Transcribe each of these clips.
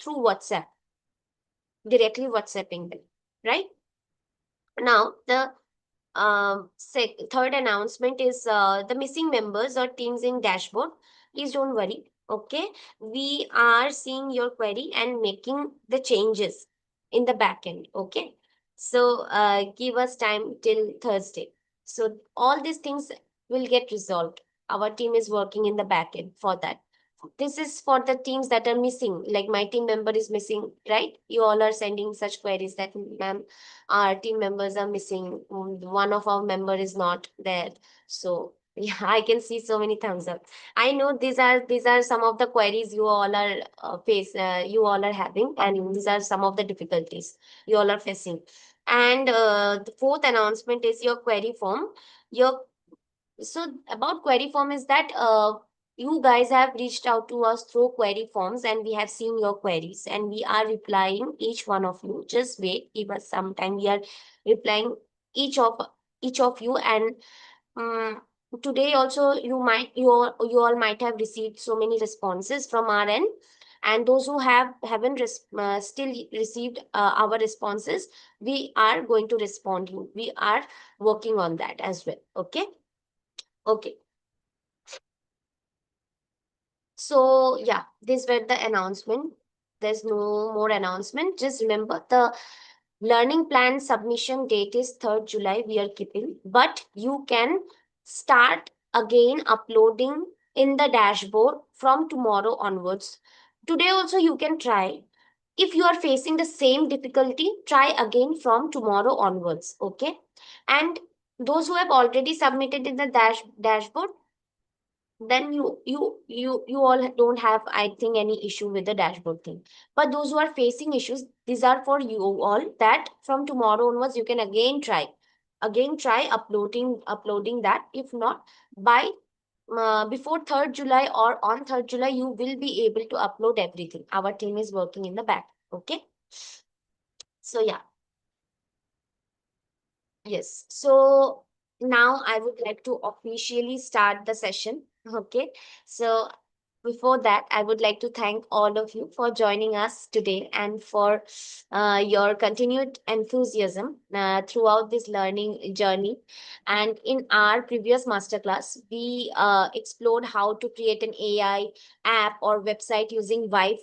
through WhatsApp, directly WhatsApping them, right? Now, the third announcement is the missing members or teams in dashboard. Please don't worry. Okay, we are seeing your query and making the changes in the backend. Okay, so give us time till Thursday. So all these things will get resolved. Our team is working in the backend for that. This is for the teams that are missing, like my team member is missing, right? You all are sending such queries that, ma'am, our team members are missing. One of our member is not there. So yeah, I can see so many thumbs up. I know these are some of the queries you all are you all are having, and these are some of the difficulties you all are facing. And the fourth announcement is your query form. Your So about query form is that you guys have reached out to us through query forms, and we have seen your queries and we are replying each one of you. Just wait, give us some time. We are replying each of each of you. And um, today also you all might have received so many responses from our end, and those who haven't still received our responses, we are going to respond you. We are working on that as well. Okay. Okay. So yeah, these were the announcement. There's no more announcement. Just remember, the learning plan submission date is 3rd July. We are keeping, but you can start again uploading in the dashboard from tomorrow onwards. Today also you can try. If you are facing the same difficulty, try again from tomorrow onwards. Okay. And those who have already submitted in the dashboard, then you all don't have, I think, any issue with the dashboard thing. But those who are facing issues, these are for you all, that from tomorrow onwards you can again try uploading that. If not, by before 3rd July or on 3rd July, you will be able to upload everything. Our team is working in the back. Okay. So yeah. Yes. So now I would like to officially start the session. Okay. So before that, I would like to thank all of you for joining us today and for your continued enthusiasm throughout this learning journey. And in our previous masterclass, we explored how to create an AI app or website using Vive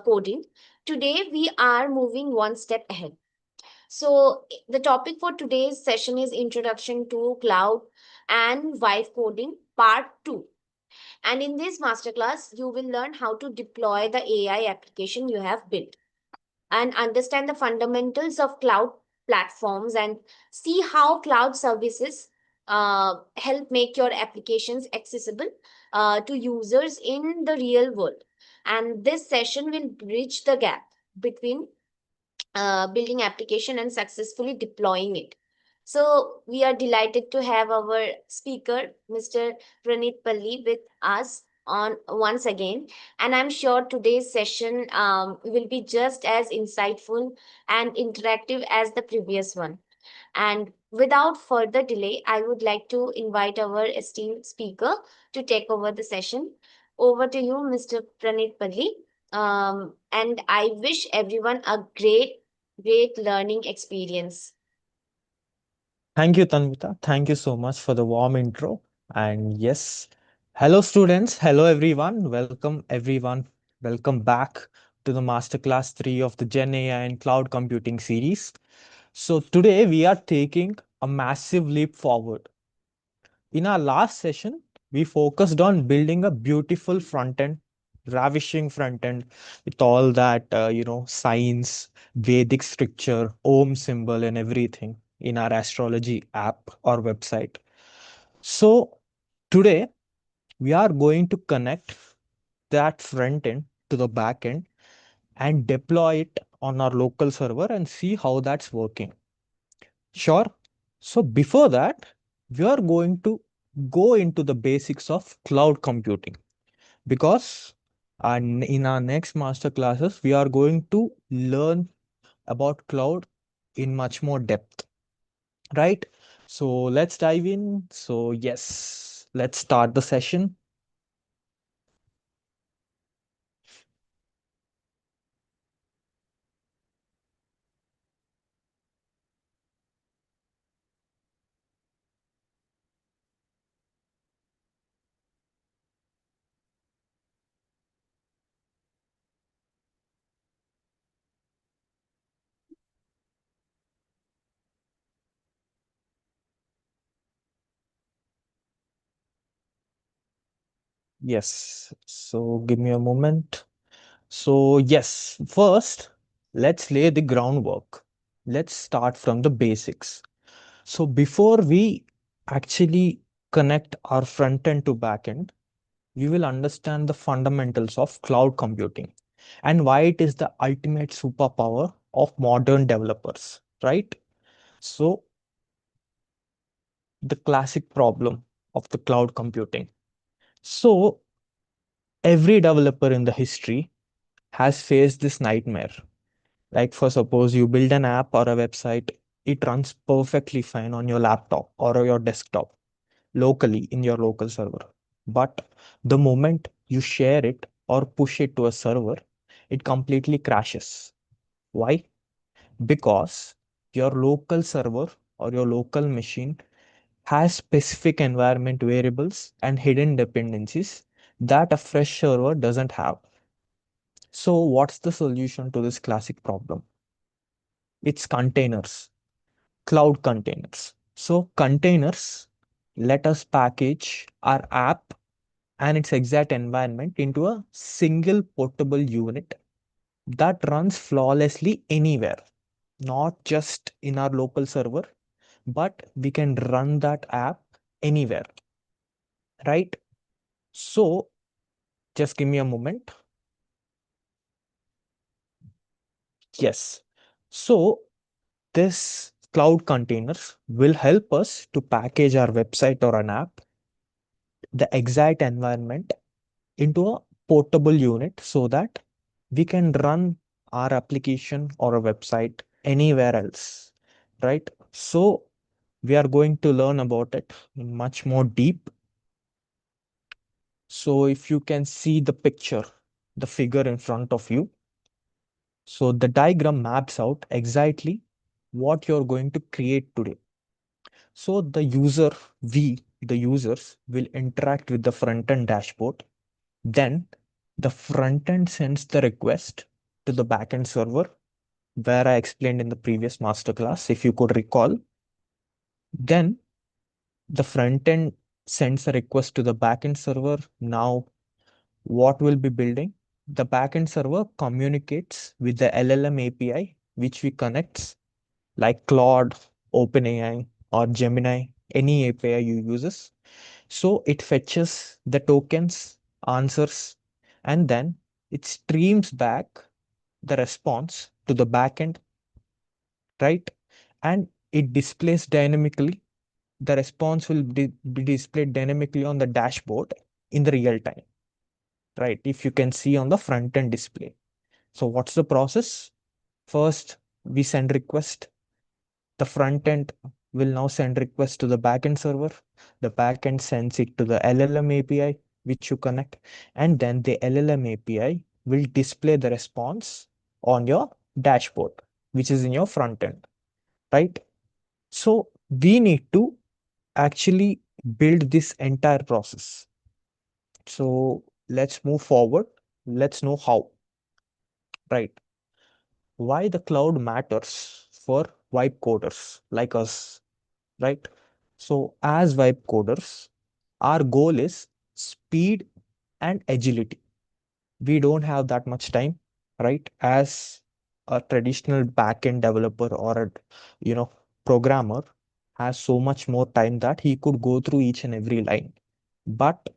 coding. Today, we are moving one step ahead. So the topic for today's session is Introduction to Cloud and Vibe Coding Part 2. And in this masterclass, you will learn how to deploy the AI application you have built and understand the fundamentals of cloud platforms and see how cloud services help make your applications accessible to users in the real world. And this session will bridge the gap between building application and successfully deploying it. So we are delighted to have our speaker, Mr. Pranit Palli, with us on once again. And I'm sure today's session will be just as insightful and interactive as the previous one. And without further delay, I would like to invite our esteemed speaker to take over the session. Over to you, Mr. Pranit Palli. And I wish everyone a great learning experience. Thank you, Tanvita. Thank you so much for the warm intro. And yes, hello, students. Hello, everyone. Welcome, everyone. Welcome back to the Masterclass 3 of the Gen AI and Cloud Computing series. So, today we are taking a massive leap forward. In our last session, we focused on building a beautiful front end, ravishing front end with all that, science, Vedic scripture, Om symbol, and everything in our astrology app or website. So, today we are going to connect that front end to the back end and deploy it on our local server and see how that's working. Sure. So before that, we are going to go into the basics of cloud computing because in our next master classes, we are going to learn about cloud in much more depth, right? So let's dive in. So yes, let's start the session. Yes. So give me a moment. So, yes, first, let's lay the groundwork. Let's start from the basics. So, before we actually connect our front end to back end, we will understand the fundamentals of cloud computing and why it is the ultimate superpower of modern developers, right? So, the classic problem of the cloud computing. So, every developer in the history has faced this nightmare. Like, for suppose you build an app or a website, it runs perfectly fine on your laptop or your desktop locally in your local server. But the moment you share it or push it to a server, it completely crashes. Why? Because your local server or your local machine has specific environment variables and hidden dependencies that a fresh server doesn't have. So, what's the solution to this classic problem? It's containers, cloud containers. So, containers let us package our app and its exact environment into a single portable unit that runs flawlessly anywhere, not just in our local server, but we can run that app anywhere, right? So, just give me a moment. Yes. So, this cloud containers will help us to package our website or an app, the exact environment into a portable unit so that we can run our application or a website anywhere else, right? So, we are going to learn about it in much more deep. So, if you can see the picture, the figure in front of you, so the diagram maps out exactly what you're going to create today. So the users will interact with the front end dashboard. Then the front end sends the request to the backend server, where I explained in the previous masterclass, if you could recall. Then the front end sends a request to the backend server. Now, what will be building? The backend server communicates with the LLM API, which we connects like Claude, OpenAI, or Gemini, any API you uses. So it fetches the tokens, answers, and then it streams back the response to the backend, right? And it displays dynamically. The response will be displayed dynamically on the dashboard in the real time, right? If you can see on the front end display. So what's the process? First, we send request. The front end will now send request to the backend server. The backend sends it to the LLM API, which you connect, and then the LLM API will display the response on your dashboard, which is in your front end, right? So we need to actually build this entire process. So let's move forward. Let's know how, right? Why the cloud matters for vibe coders like us, right? So, as vibe coders, our goal is speed and agility. We don't have that much time, right? As a traditional backend developer or a you know programmer has so much more time that he could go through each and every line. But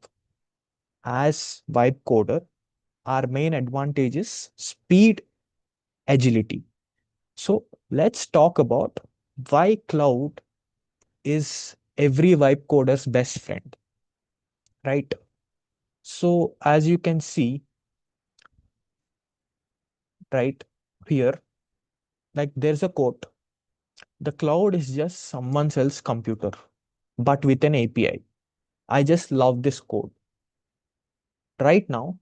as vibe coder, our main advantage is speed, agility. So let's talk about why cloud is every vibe coder's best friend, right? So as you can see right here, like there's a quote, the cloud is just someone else's computer, but with an API. I just love this code. Right now,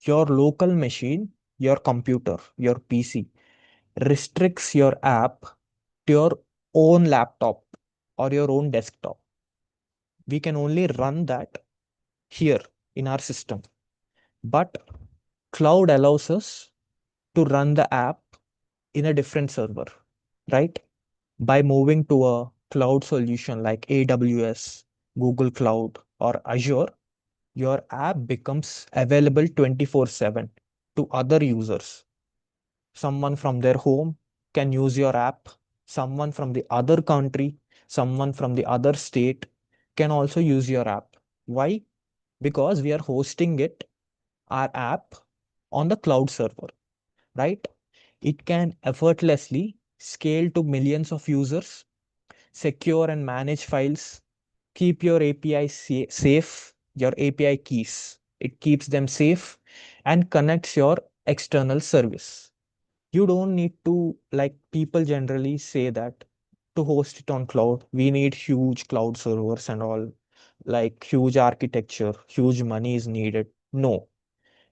your local machine, your computer, your PC restricts your app to your own laptop or your own desktop. We can only run that here in our system. But cloud allows us to run the app in a different server, right? By moving to a cloud solution like AWS, Google Cloud, or Azure, Your app becomes available 24/7 to other users. Someone from their home can use your app. Someone from the other country, someone from the other state can also use your app. Why? Because we are hosting our app on the cloud server, right? It can effortlessly scale to millions of users, secure and manage files, keep your API safe, your API keys. It keeps them safe and connects your external service. You don't need to, like people generally say that to host it on cloud, we need huge cloud servers and all, like huge architecture, huge money is needed. No,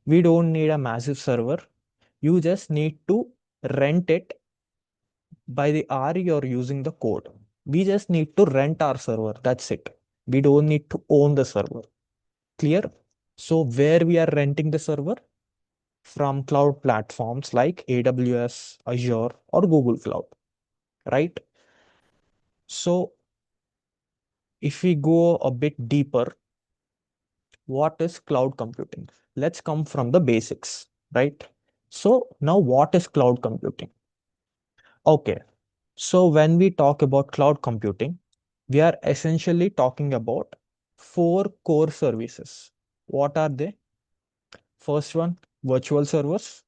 we don't need a massive server. You just need to rent it by the hour you're using the code. We just need to rent our server. That's it. We don't need to own the server. Clear? So where we are renting the server? From cloud platforms like AWS, Azure, or Google Cloud, right? So if we go a bit deeper, what is cloud computing? Let's come from the basics, right? So now what is cloud computing? Okay. So when we talk about cloud computing, we are essentially talking about four core services. What are they? First one, virtual servers.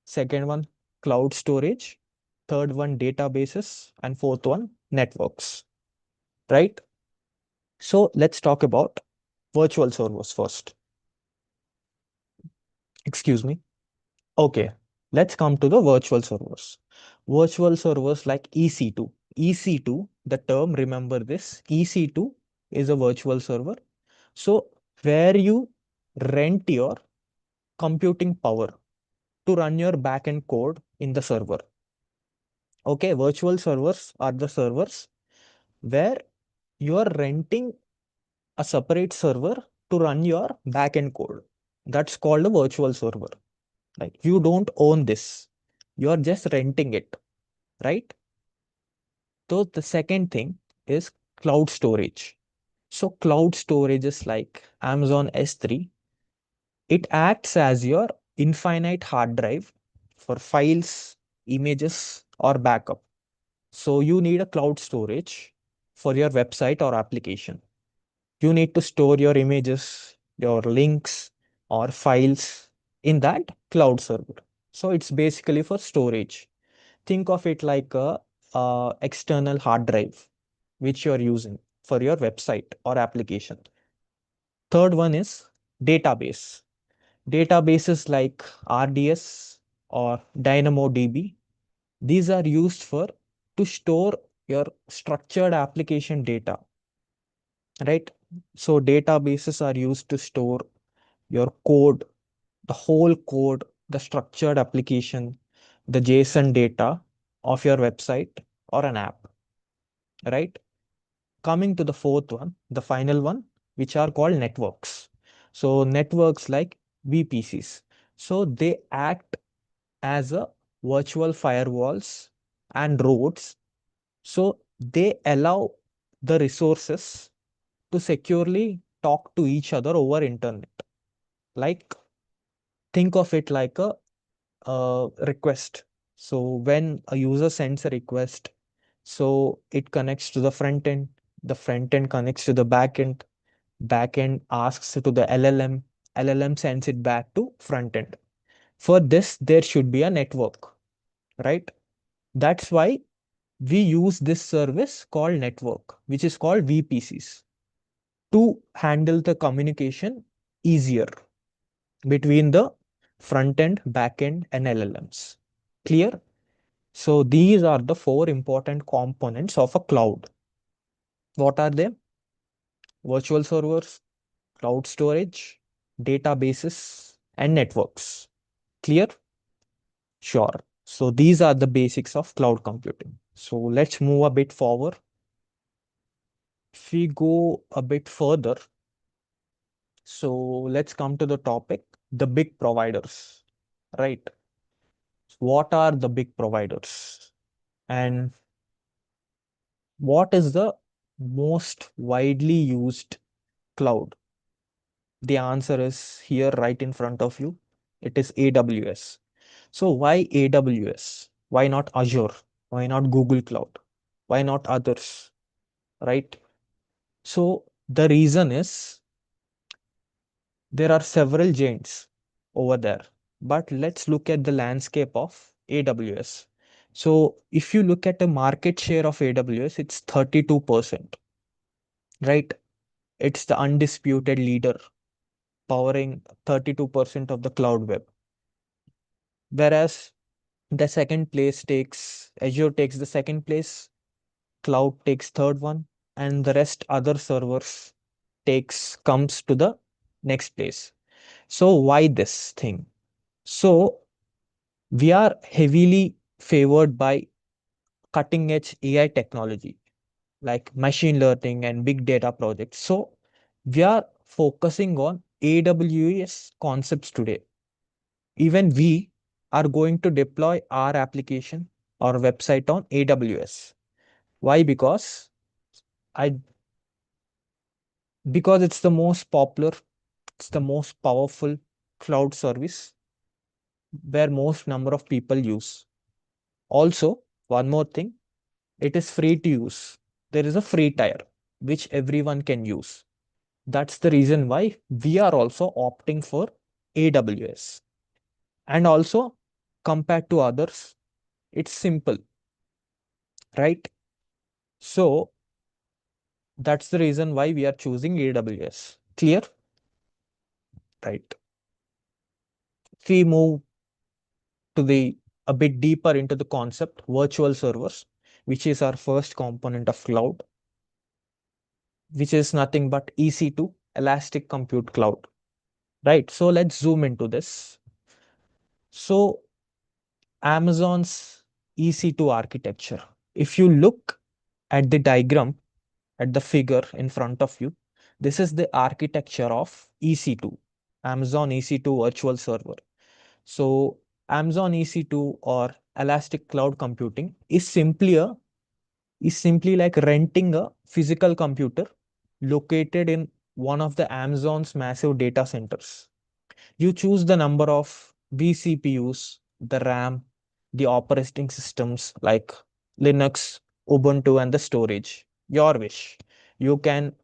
Second one, cloud storage. Third one, databases. And fourth one, networks, right? So let's talk about virtual servers first. Excuse me. Okay, let's come to the virtual servers. Virtual servers like EC2. EC2, the term, remember this, EC2 is a virtual server. So where you rent your computing power to run your backend code in the server. Okay, virtual servers are the servers where you are renting a separate server to run your backend code. That's called a virtual server. Like you don't own this, you are just renting it, right? So the second thing is cloud storage. So cloud storage is like Amazon S3. It acts as your infinite hard drive for files, images, or backup. So you need a cloud storage for your website or application. You need to store your images, your links, or files in that cloud server. So it's basically for storage. Think of it like a external hard drive which you're using for your website or application. Third one is database. Databases like RDS or DynamoDB. These are used for to store your structured application data, right? So databases are used to store your code, the whole code, the structured application, the JSON data of your website or an app, right? Coming to the fourth one, the final one, which are called networks. So networks like VPCs. So they act as a virtual firewalls and roads. So they allow the resources to securely talk to each other over internet. Like think of it like a request. So when a user sends a request, so it connects to the front end connects to the back end, back end asks to the LLM, LLM sends it back to front end. For this, there should be a network, right? That's why we use this service called network, which is called VPCs, to handle the communication easier between the front end, back end, and LLMs. Clear? So these are the four important components of a cloud. What are they? Virtual servers, cloud storage, databases, and networks. Clear? Sure. So these are the basics of cloud computing. So let's move a bit forward. If we go a bit further, so let's come to the topic, the big providers, right? What are the big providers? And what is the most widely used cloud? The answer is here right in front of you. It is AWS. So why AWS? Why not Azure? Why not Google Cloud? Why not others? Right? So the reason is there are several giants over there. But let's look at the landscape of AWS. So if you look at the market share of AWS, it's 32%, right? It's the undisputed leader, powering 32% of the cloud web. Whereas the second place takes Azure takes the second place, cloud takes third one, and the rest other servers takes comes to the next place. So why this thing? So we are heavily favored by cutting edge AI technology like machine learning and big data projects. So we are focusing on AWS concepts today. Even we are going to deploy our application or website on AWS. Why? I because it's the most popular, it's the most powerful cloud service where most number of people use. Also, one more thing, it is free to use. There is a free tier which everyone can use. That's the reason why we are also opting for AWS. And also, compared to others, it's simple, right? So that's the reason why we are choosing AWS. Clear? Right. If we move to the a bit deeper into the concept, virtual servers, which is our first component of cloud, which is nothing but EC2, Elastic Compute Cloud. Right. So let's zoom into this. So Amazon's EC2 architecture. If you look at the diagram, at the figure in front of you, this is the architecture of EC2, Amazon EC2 virtual server. So Amazon EC2 or Elastic Cloud Computing is simply like renting a physical computer located in one of the Amazon's massive data centers. You choose the number of vCPUs, the RAM, the operating systems like Linux, Ubuntu, and the storage. Your wish. You can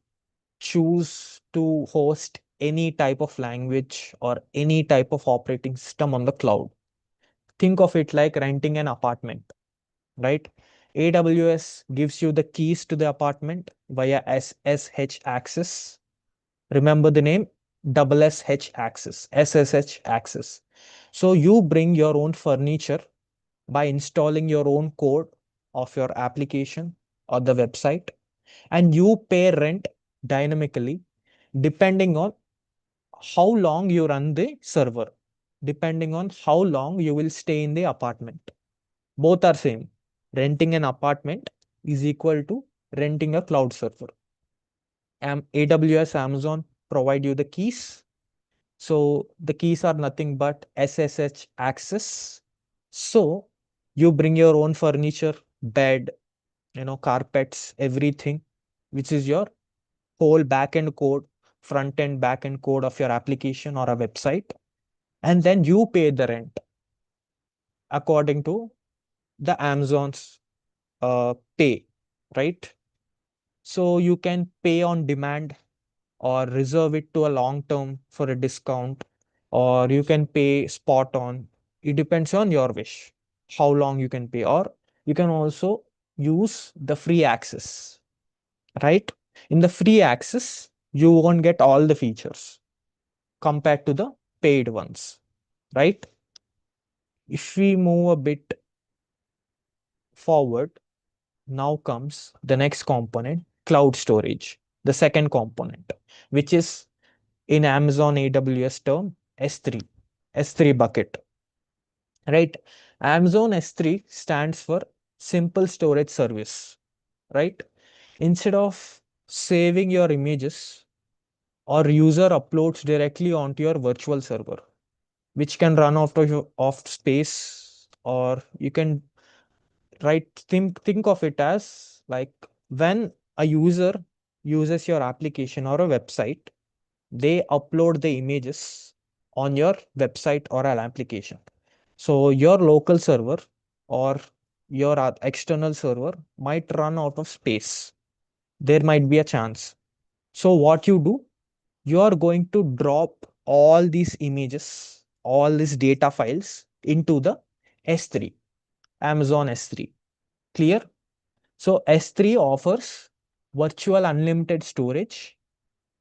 choose to host any type of language or any type of operating system on the cloud. Think of it like renting an apartment, right? AWS gives you the keys to the apartment via SSH access. Remember the name, double SH access, SSH access. So you bring your own furniture by installing your own code of your application or the website, and you pay rent dynamically depending on how long you run the server, depending on how long you will stay in the apartment. Both are same. Renting an apartment is equal to renting a cloud server. AWS, Amazon provide you the keys. So the keys are nothing but SSH access. So you bring your own furniture, bed, carpets, everything, which is your whole backend code, front end, backend code of your application or a website. And then you pay the rent according to the Amazon's pay, right? So you can pay on demand or reserve it to a long term for a discount, or you can pay spot on. It depends on your wish, how long you can pay, or you can also use the free access, right? In the free access, you won't get all the features compared to the paid ones, right? If we move a bit forward, now comes the next component, cloud storage, the second component, which is in Amazon AWS term S3, S3 bucket, right? Amazon S3 stands for simple storage service, right? Instead of saving your images, or user uploads directly onto your virtual server, which can run out of off space, or you can think of it as like when a user uses your application or a website, they upload the images on your website or an application. So your local server or your external server might run out of space. There might be a chance. So what you do, you are going to drop all these images, all these data files into the S3, Amazon S3. Clear? So S3 offers virtual unlimited storage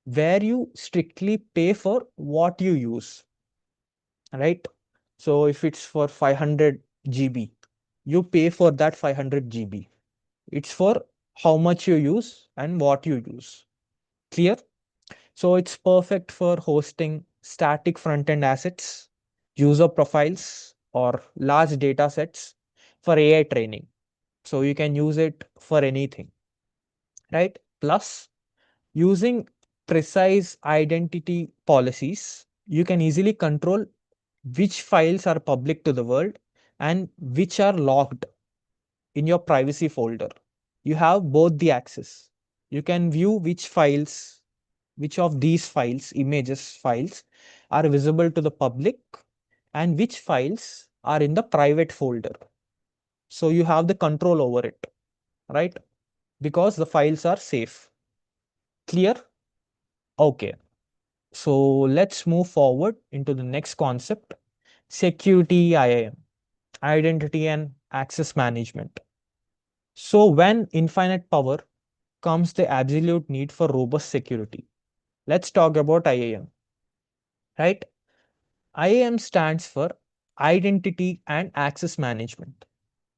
where you strictly pay for what you use, right? So if it's for 500 GB, you pay for that 500 GB. It's for how much you use and what you use. Clear? So it's perfect for hosting static front-end assets, user profiles, or large data sets for AI training. So you can use it for anything, right? Plus, using precise identity policies, you can easily control which files are public to the world and which are locked in your privacy folder. You have both the access. You can view which of these files, images files, are visible to the public and which files are in the private folder. So you have the control over it, right? Because the files are safe. Clear? Okay. So let's move forward into the next concept, security IAM, identity and access management. So when infinite power comes the absolute need for robust security. Let's talk about IAM, right? IAM stands for Identity and Access Management.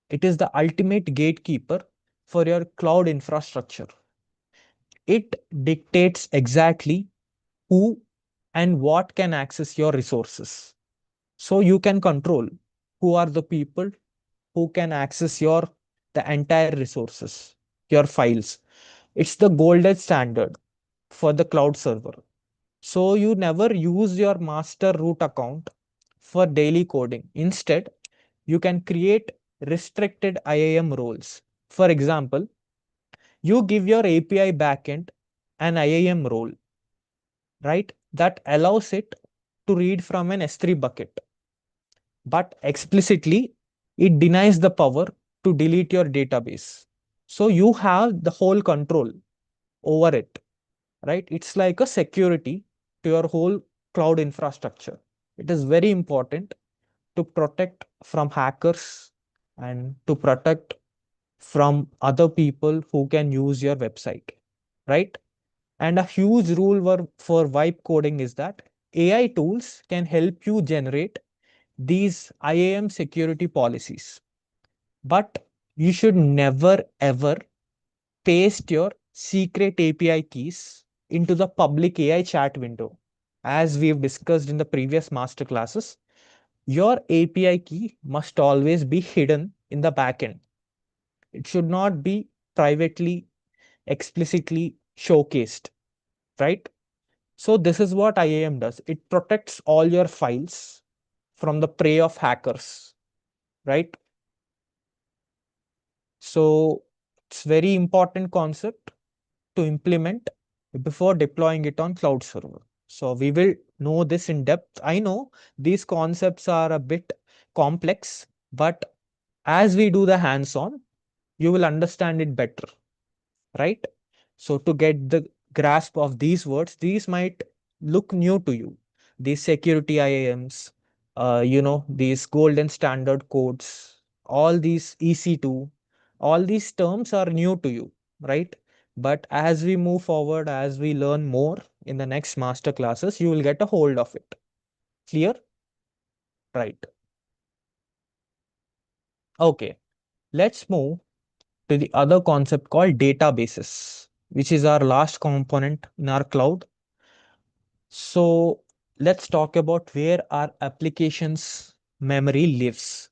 It is the ultimate gatekeeper for your cloud infrastructure. It dictates exactly who and what can access your resources. So you can control who are the people who can access your the entire resources, your files. It's the golden standard for the cloud server. So you never use your master root account for daily coding. Instead, you can create restricted IAM roles. For example, you give your API backend an IAM role, right? That allows it to read from an S3 bucket, but explicitly it denies the power to delete your database. So you have the whole control over it, right? It's like a security to your whole cloud infrastructure. It is very important to protect from hackers and to protect from other people who can use your website, right? And a huge rule for vibe coding is that AI tools can help you generate these IAM security policies, but you should never ever paste your secret API keys into the public AI chat window. As we've discussed in the previous master classes, your API key must always be hidden in the backend. It should not be privately, explicitly showcased, right? So this is what IAM does. It protects all your files from the prey of hackers, right? So it's very important concept to implement before deploying it on cloud server. So we will know this in depth. I know these concepts are a bit complex, but as we do the hands-on, you will understand it better, right? So to get the grasp of these words, these might look new to you. These security IAMs, these golden standard codes, all these EC2, all these terms are new to you, right? But as we move forward, as we learn more in the next master classes, you will get a hold of it. Clear? Right. Okay. Let's move to the other concept called databases, which is our last component in our cloud. So let's talk about where our applications memory lives.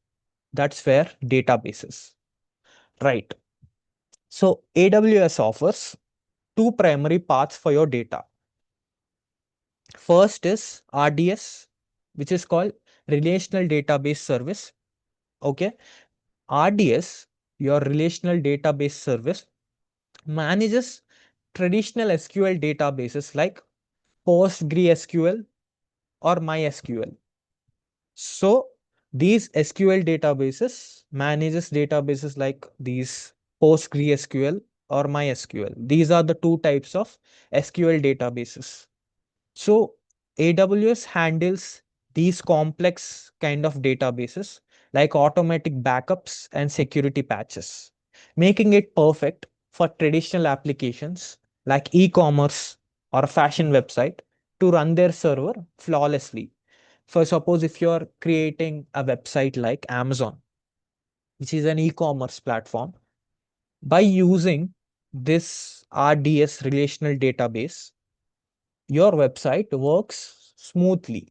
That's where databases, right? So AWS offers two primary paths for your data. First is RDS, which is called Relational Database Service. Okay. RDS, your Relational Database Service, manages traditional SQL databases like PostgreSQL, or MySQL. So these SQL databases manages databases like these PostgreSQL or MySQL. These are the two types of SQL databases. So AWS handles these complex kind of databases like automatic backups and security patches, making it perfect for traditional applications like e-commerce or a fashion website to run their server flawlessly. For suppose if you're creating a website like Amazon, which is an e-commerce platform, by using this RDS relational database, your website works smoothly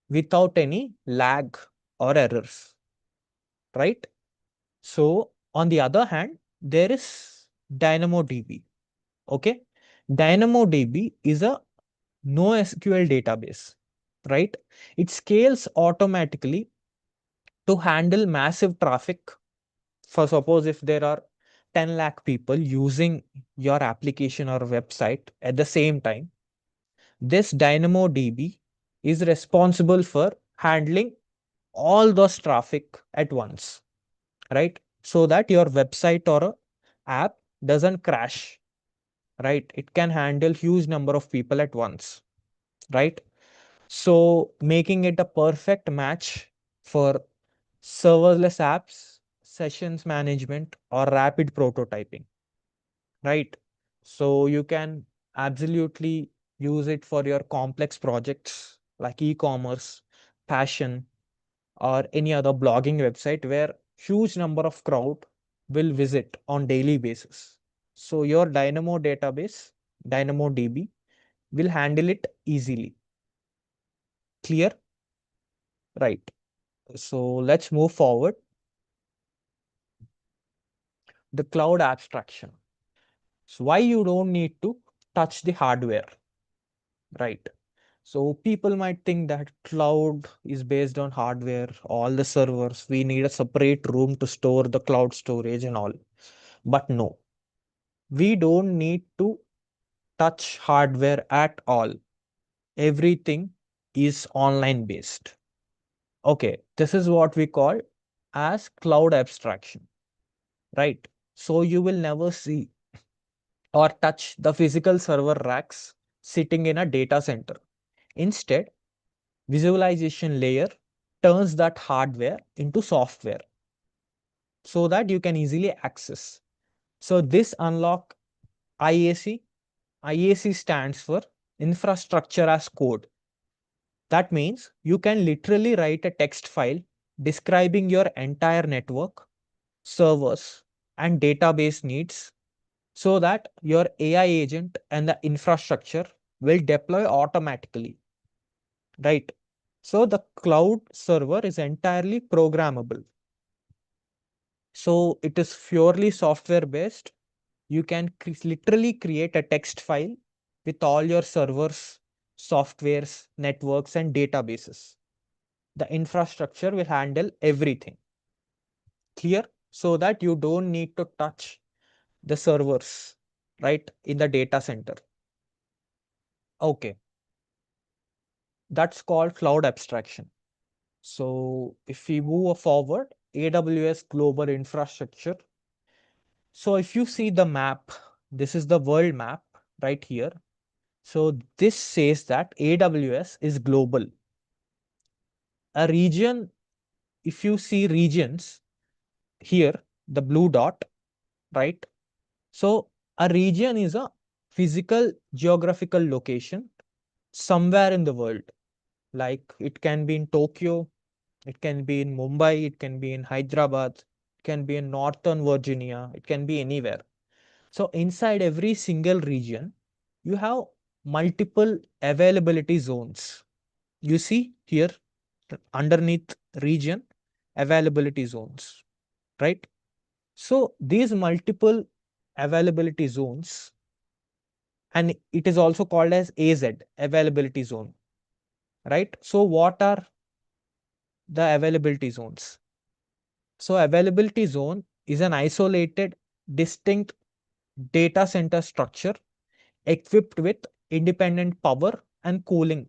without any lag or errors, right? So on the other hand, there is DynamoDB. Okay. DynamoDB is a NoSQL database, right? It scales automatically to handle massive traffic. For suppose if there are 10 lakh people using your application or website at the same time, this DynamoDB is responsible for handling all those traffic at once, right? So that your website or a app doesn't crash, right? It can handle huge number of people at once, right? So making it a perfect match for serverless apps, sessions management, or rapid prototyping, right? So you can absolutely use it for your complex projects like e-commerce, fashion, or any other blogging website where huge number of crowd will visit on daily basis. So your Dynamo database, DynamoDB, will handle it easily. Clear? Right. So let's move forward. The cloud abstraction. So why you don't need to touch the hardware, right? So people might think that cloud is based on hardware, all the servers, we need a separate room to store the cloud storage and all. But no, we don't need to touch hardware at all. Everything is online based. Okay, this is what we call as cloud abstraction, right? So you will never see or touch the physical server racks sitting in a data center. Instead, visualization layer turns that hardware into software so that you can easily access. So this unlock IAC. IAC stands for infrastructure as code. That means you can literally write a text file describing your entire network, servers, and database needs so that your AI agent and the infrastructure will deploy automatically, right? So the cloud server is entirely programmable. So it is purely software based. You can literally create a text file with all your servers, softwares, networks, and databases. The infrastructure will handle everything. Clear? So that you don't need to touch the servers, right, in the data center. Okay, that's called cloud abstraction. So if we move forward, AWS global infrastructure. So if you see the map, this is the world map right here. So this says that AWS is global. A region, if you see regions here, the blue dot, right? So a region is a physical geographical location somewhere in the world. Like it can be in Tokyo, it can be in Mumbai, it can be in Hyderabad, it can be in Northern Virginia, it can be anywhere. So inside every single region, you have multiple availability zones. You see here underneath region availability zones, right? So these multiple availability zones, and it is also called as AZ, availability zone, right? So what are the availability zones? So availability zone is an isolated, distinct data center structure equipped with independent power and cooling.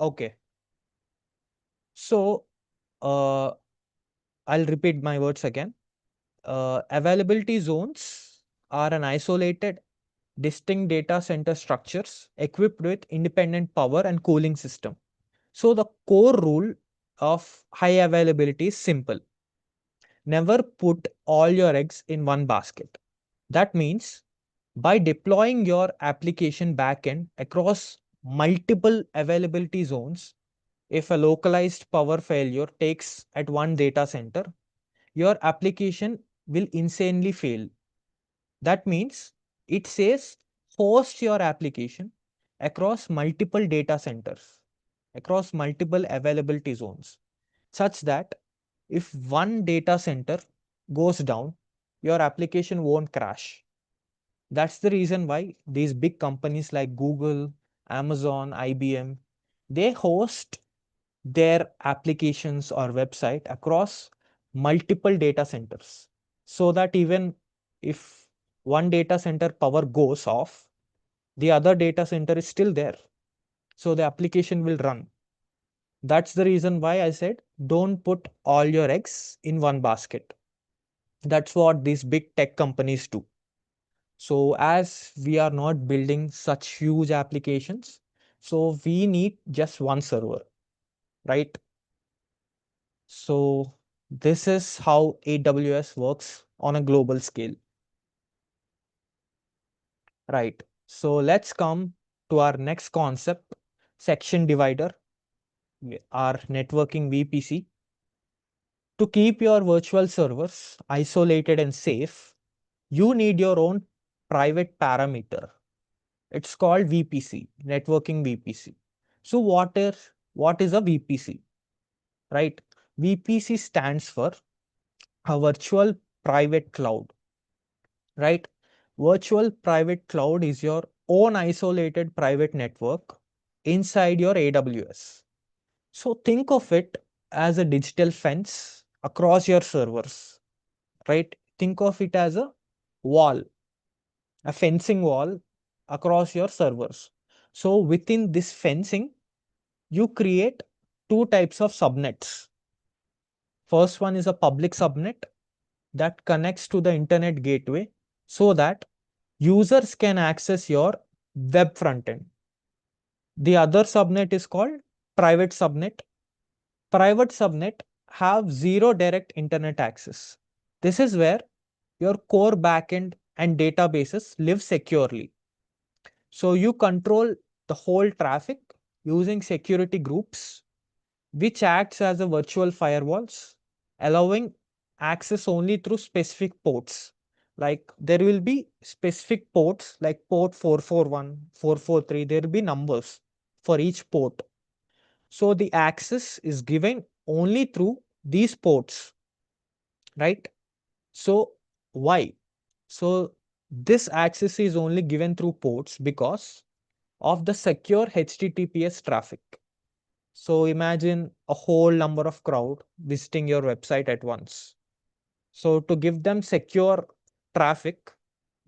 Okay. So, uh, I'll repeat my words again. Availability zones are an isolated, distinct data center structures equipped with independent power and cooling system. So the core rule of high availability is simple. Never put all your eggs in one basket. That means by deploying your application backend across multiple availability zones, if a localized power failure takes at one data center, your application will insanely fail. That means it says host your application across multiple data centers, across multiple availability zones, such that if one data center goes down, your application won't crash. That's the reason why these big companies like Google, Amazon, IBM, they host their applications or website across multiple data centers, so that even if one data center power goes off, the other data center is still there. So the application will run. That's the reason why I said don't put all your eggs in one basket. That's what these big tech companies do. So as we are not building such huge applications, so we need just one server, right? So this is how AWS works on a global scale, right? So let's come to our next concept, section divider, our networking VPC. To keep your virtual servers isolated and safe, you need your own private parameter. It's called VPC, networking VPC. So what is a VPC, right? VPC stands for a virtual private cloud, right? Virtual private cloud is your own isolated private network inside your AWS. So think of it as a digital fence across your servers, right? Think of it as a wall, a fencing wall across your servers. So within this fencing, you create two types of subnets. First one is a public subnet that connects to the internet gateway so that users can access your web frontend. The other subnet is called private subnet. Private subnet have zero direct internet access. This is where your core backend and databases live securely. So you control the whole traffic using security groups, which acts as a virtual firewalls, allowing access only through specific ports. Like there will be specific ports like port 441, 443. There will be numbers for each port. So the access is given only through these ports, right? So why? So this access is only given through ports because of the secure HTTPS traffic. So imagine a whole number of crowd visiting your website at once. So to give them secure traffic,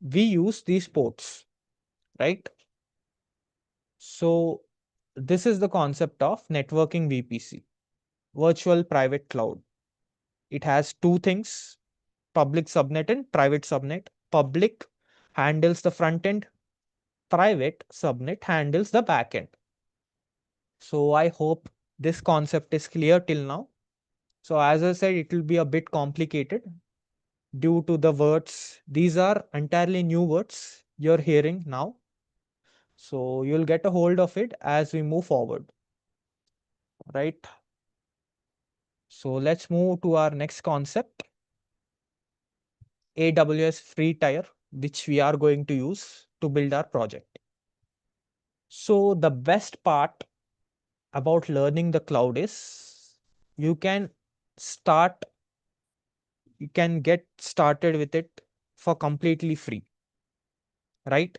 we use these ports, right? So this is the concept of networking VPC, virtual private cloud. It has two things, public subnet and private subnet. Public handles the front end, private subnet handles the back end. So I hope this concept is clear till now. So as I said, it will be a bit complicated due to the words. These are entirely new words you're hearing now. So you'll get a hold of it as we move forward, right? So let's move to our next concept, AWS free tier, which we are going to use to build our project. So the best part about learning the cloud is you can start, you can get started with it for completely free, right?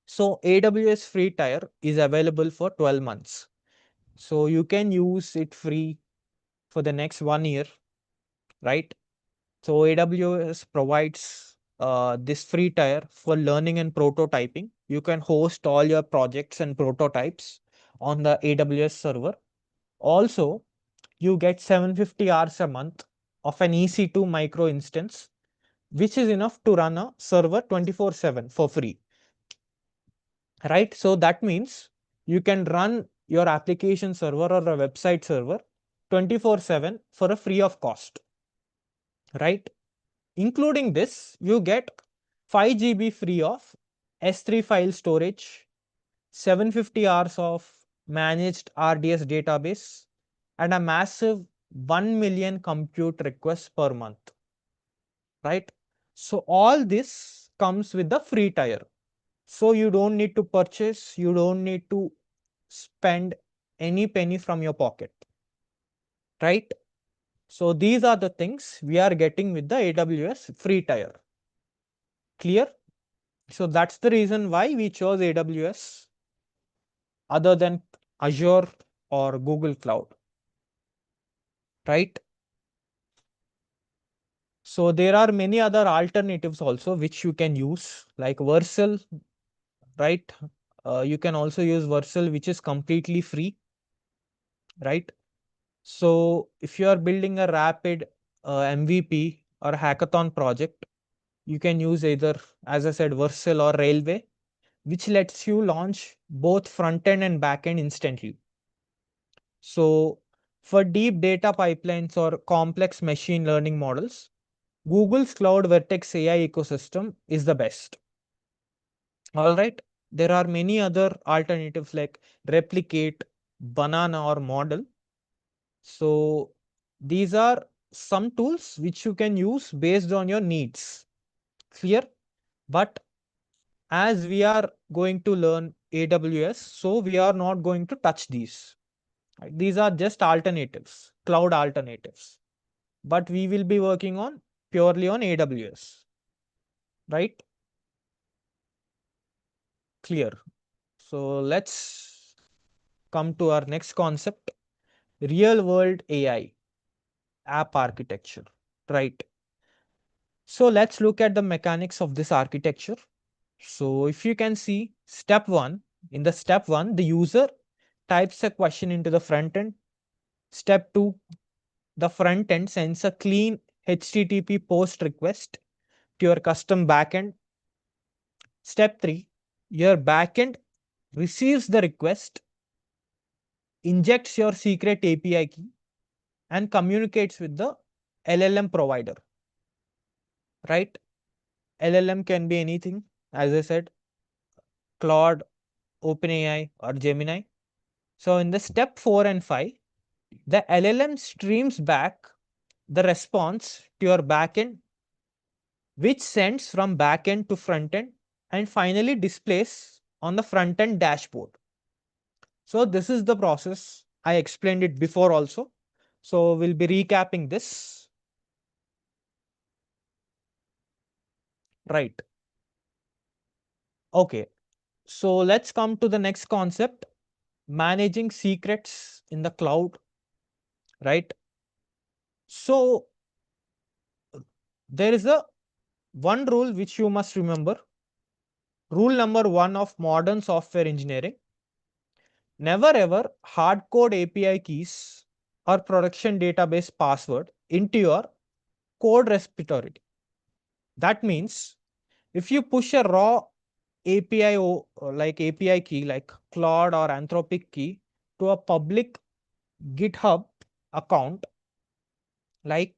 So AWS free tier is available for 12 months. So you can use it free for the next 1 year, right? So AWS provides this free tier for learning and prototyping. You can host all your projects and prototypes on the AWS server. Also, you get 750 hours a month of an EC2 micro instance, which is enough to run a server 24/7 for free, right? So that means you can run your application server or a website server 24/7 for a free of cost, right? Including this, you get 5 GB free of S3 file storage, 750 hours of managed RDS database, and a massive 1 million compute requests per month, right? So all this comes with the free tier. So you don't need to purchase, you don't need to spend any penny from your pocket, right? So these are the things we are getting with the AWS free tier. Clear? So that's the reason why we chose AWS other than Azure or Google Cloud, right? So there are many other alternatives also which you can use, like Vercel, right? You can also use Vercel, which is completely free, right? So if you are building a rapid MVP or hackathon project, you can use either, as I said, Vercel or Railway, which lets you launch both front end and back end instantly. So for deep data pipelines or complex machine learning models, Google's Cloud Vertex AI ecosystem is the best. All right. There are many other alternatives like Replicate, Banana, or Model. So these are some tools which you can use based on your needs. Clear? But as we are going to learn AWS, so we are not going to touch these. Right? These are just alternatives, cloud alternatives. But we will be working on purely on AWS, right? Clear. So let's come to our next concept, real world AI app architecture, right? So let's look at the mechanics of this architecture. So if you can see step one, in the step one, the user types a question into the front end. Step two, the front end sends a clean HTTP post request to your custom backend. Step three, your backend receives the request, injects your secret API key, and communicates with the LLM provider, right? LLM can be anything, as I said, Claude, OpenAI, or Gemini. So in the step 4 and 5, the LLM streams back the response to your backend, which sends from backend to frontend and finally displays on the frontend dashboard. So this is the process. I explained it before also. So we'll be recapping this. Right. Okay. So let's come to the next concept, managing secrets in the cloud. Right. So there is a one rule which you must remember. Rule number one of modern software engineering: never ever hard code API keys or production database password into your code repository. That means if you push a raw API like API key like Claude or Anthropic key to a public GitHub account, like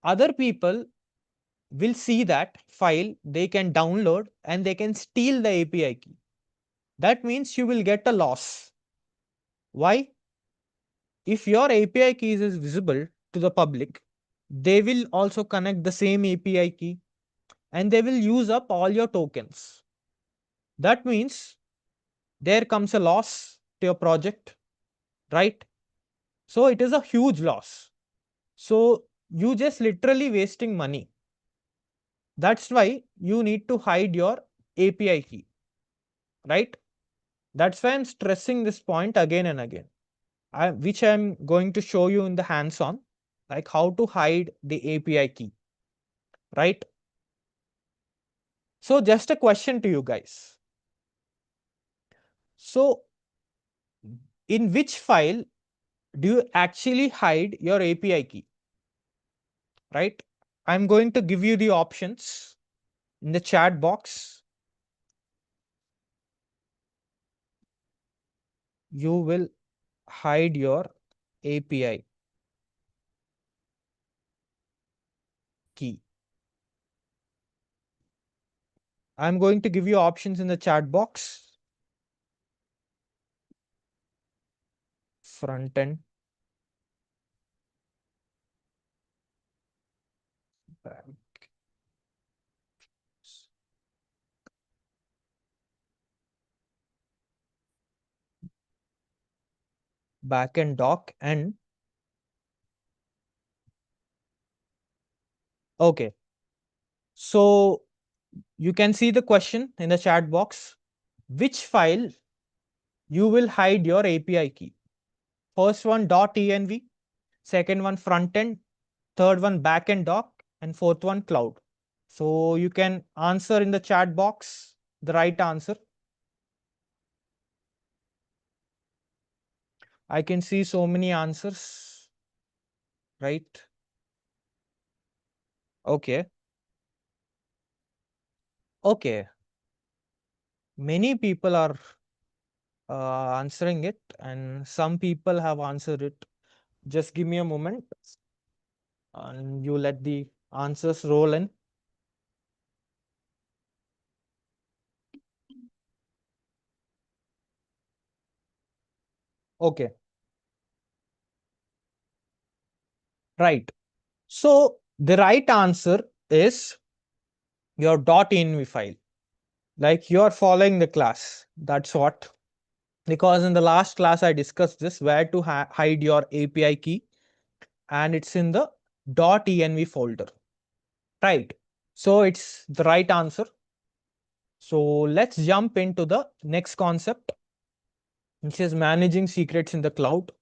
other people will see that file, they can download and they can steal the API key. That means you will get a loss. Why? If your API keys is visible to the public, they will also connect the same API key and they will use up all your tokens. That means there comes a loss to your project, right? So it is a huge loss. So you just literally wasting money. That's why you need to hide your API key, right? That's why I'm stressing this point again and again, which I'm going to show you in the hands-on, like how to hide the API key, right? So just a question to you guys. So in which file do you actually hide your API key, right? I'm going to give you the options in the chat box. You will hide your API key. I'm going to give you options in the chat box. Front end, backend doc, and okay. So you can see the question in the chat box. Which file you will hide your API key? First one .env, second one front end, third one backend doc, and fourth one cloud. So you can answer in the chat box the right answer. I can see so many answers, right? Okay. Okay. Many people are answering it, and some people have answered it. Just give me a moment and you let the answers roll in. Okay. Right. So the right answer is your .env file. Like you are following the class. That's what. Because in the last class I discussed this, where to hide your API key, and it's in the .env folder. Right. So it's the right answer. So let's jump into the next concept, which is managing secrets in the cloud.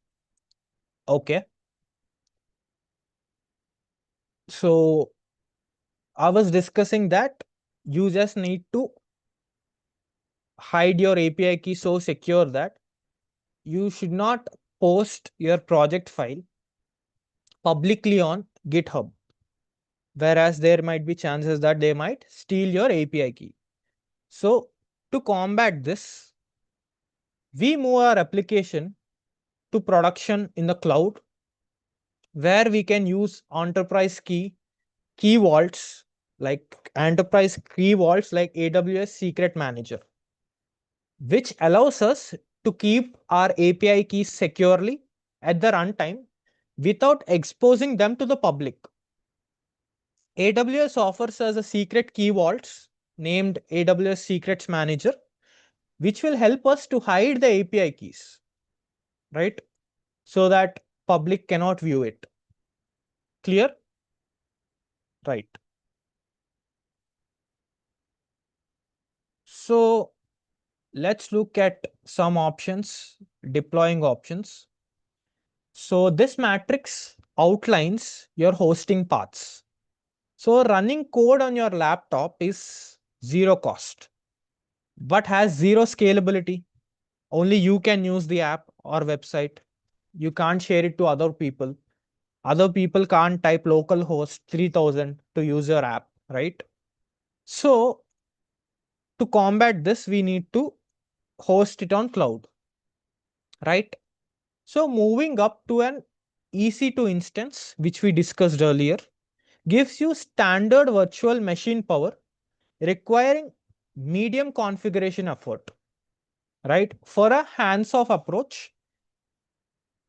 Okay. So I was discussing that you just need to hide your API key so secure that you should not post your project file publicly on GitHub, whereas there might be chances that they might steal your API key. So to combat this, we move our application to production in the cloud, where we can use enterprise key vaults, like enterprise key vaults like AWS Secret Manager, which allows us to keep our API keys securely at the runtime without exposing them to the public. AWS offers us a secret key vaults named AWS Secrets Manager, which will help us to hide the API keys, right? So that public cannot view it. Clear? Right. So let's look at some options, deploying options. So this matrix outlines your hosting paths. So running code on your laptop is zero cost, but has zero scalability. Only you can use the app or website. You can't share it to other people. Other people can't type localhost 3000 to use your app, right? So to combat this, we need to host it on cloud, right? So moving up to an EC2 instance, which we discussed earlier, gives you standard virtual machine power requiring medium configuration effort, right? For a hands-off approach,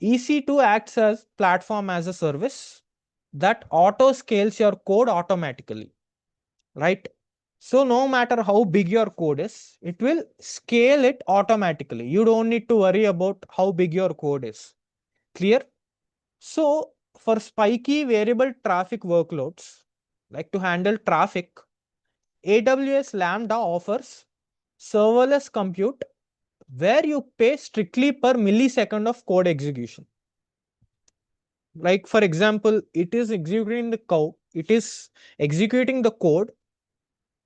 EC2 acts as platform as a service that auto scales your code automatically, right? So no matter how big your code is, it will scale it automatically. You don't need to worry about how big your code is. Clear? So for spiky variable traffic workloads, like to handle traffic, AWS Lambda offers serverless compute where you pay strictly per millisecond of code execution. Like for example, it is executing the code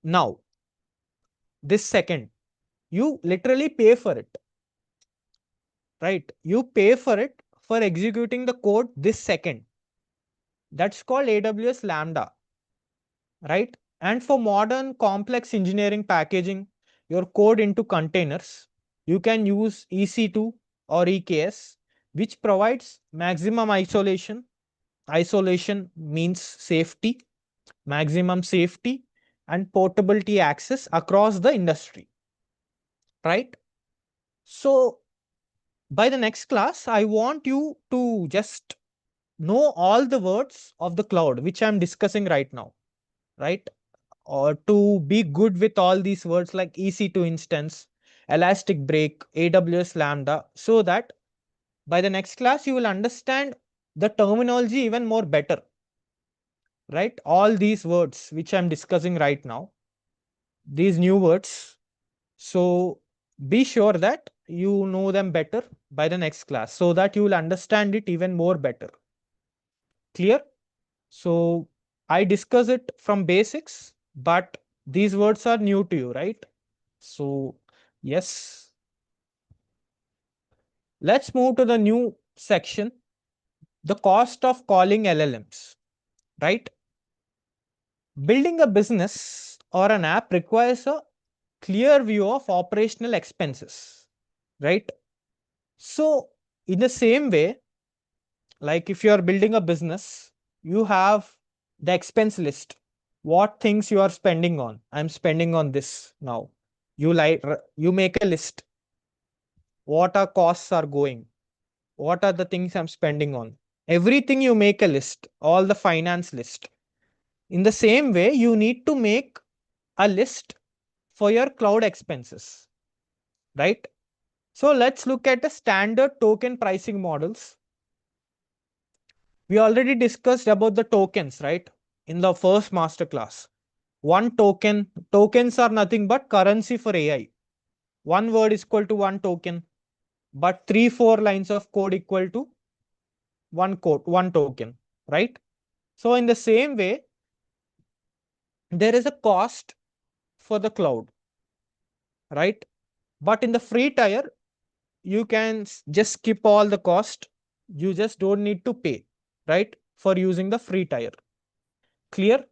now. this second. You literally pay for it, right? You pay for it for executing the code this second. That's called AWS Lambda, right? And for modern complex engineering packaging your code into containers, you can use EC2 or EKS, which provides maximum isolation. Isolation means safety, maximum safety, and portability access across the industry, right? So, by the next class, I want you to just know all the words of the cloud, which I'm discussing right now, right? Or to be good with all these words like EC2 instance, Elastic Break, AWS Lambda, so that by the next class, you will understand the terminology even more better, right? All these words which I'm discussing right now, these new words. So be sure that you know them better by the next class so that you will understand it even more better. Clear? So I discuss it from basics, but these words are new to you, right? So yes, let's move to the new section, the cost of calling LLMs, right? Building a business or an app requires a clear view of operational expenses, right? So in the same way, like if you are building a business, you have the expense list. What things you are spending on? I'm spending on this now. You make a list. What are costs are going? What are the things I'm spending on? Everything you make a list, all the finance list. In the same way, you need to make a list for your cloud expenses, right? So let's look at the standard token pricing models. We already discussed about the tokens, right? In the first masterclass. One token, tokens are nothing but currency for AI. One word is equal to one token, but 3-4 lines of code equal to one token, right? So in the same way, there is a cost for the cloud, right? But in the free tier, you can just skip all the cost. You just don't need to pay, right? For using the free tier. Clear?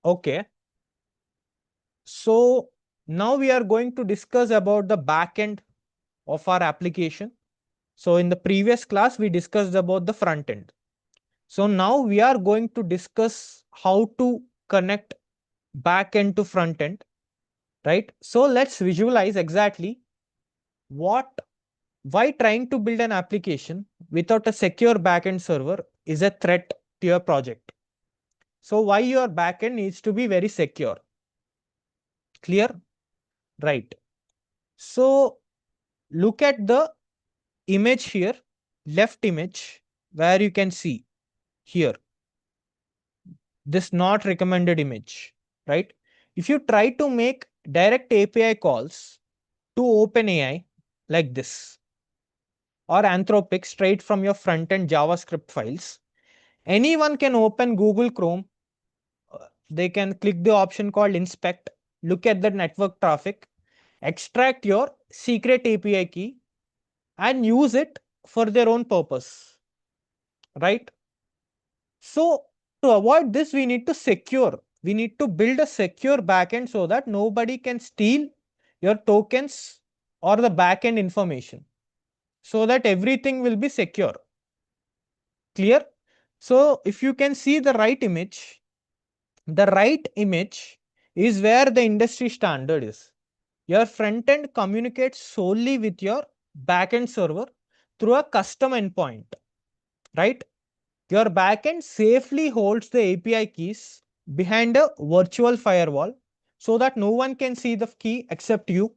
Okay. So now we are going to discuss about the backend of our application. So in the previous class, we discussed about the front end. So now we are going to discuss how to connect backend to front end, right? So let's visualize exactly what why trying to build an application without a secure backend server is a threat to your project. So why your backend needs to be very secure. Clear? Right. So look at the image here, left image, where you can see here this not recommended image, right? If you try to make direct API calls to OpenAI like this or Anthropic straight from your front end JavaScript files, anyone can open Google Chrome. They can click the option called inspect, look at the network traffic, extract your secret API key, and use it for their own purpose, right? So to avoid this, we need to secure. We need to build a secure backend so that nobody can steal your tokens or the backend information, so that everything will be secure. Clear? So if you can see the right image is where the industry standard is. Your front end communicates solely with your backend server through a custom endpoint, right? Your backend safely holds the API keys behind a virtual firewall so that no one can see the key except you.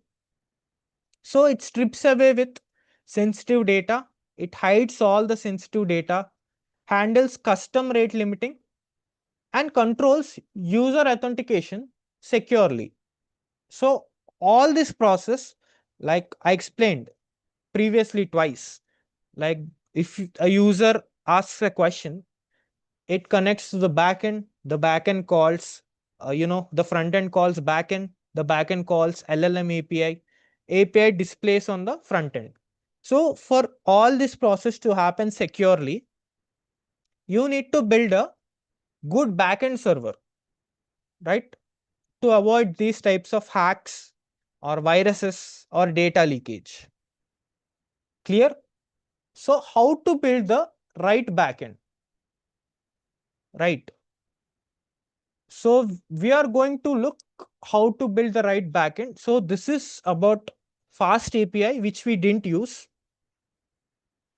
So it strips away with sensitive data, it hides all the sensitive data, handles custom rate limiting, and controls user authentication securely. So all this process, like I explained previously twice, like if a user asks a question, it connects to the backend, the backend calls, the front end calls backend, the backend calls LLM API, API displays on the front end. So for all this process to happen securely, you need to build a good backend server, right? To avoid these types of hacks or viruses or data leakage. Clear? So how to build the right backend, right? So we are going to look how to build the right backend. So this is about fast API, which we didn't use.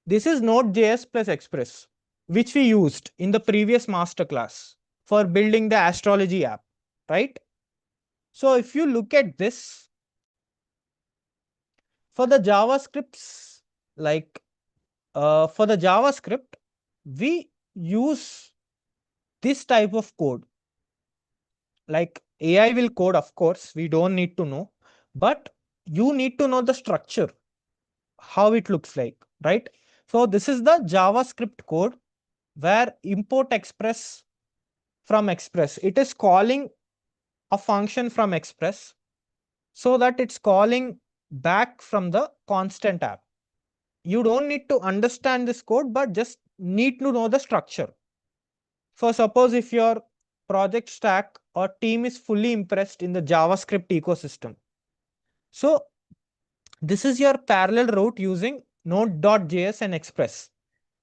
This is Node.js plus Express, which we used in the previous masterclass for building the astrology app, right? So if you look at this, for the JavaScripts, like for the JavaScript, we use this type of code. Like AI will code, of course, we don't need to know, but you need to know the structure, how it looks like, right? So this is the JavaScript code where import express from express. It is calling a function from express so that it's calling back from the constant app. You don't need to understand this code, but just need to know the structure. So suppose if your project stack or team is fully impressed in the JavaScript ecosystem. So this is your parallel route using Node.js and Express.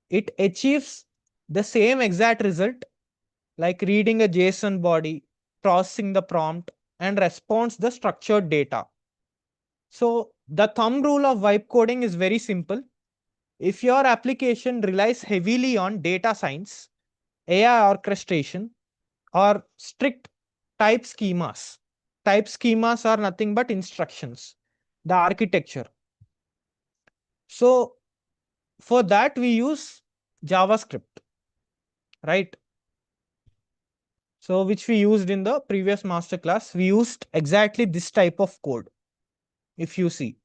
It achieves the same exact result like reading a JSON body, processing the prompt, and responds the structured data. So the thumb rule of vibe coding is very simple. If your application relies heavily on data science, AI orchestration, or strict type schemas. Type schemas are nothing but instructions, the architecture. So for that, we use JavaScript, right? So which we used in the previous masterclass. We used exactly this type of code. If you see,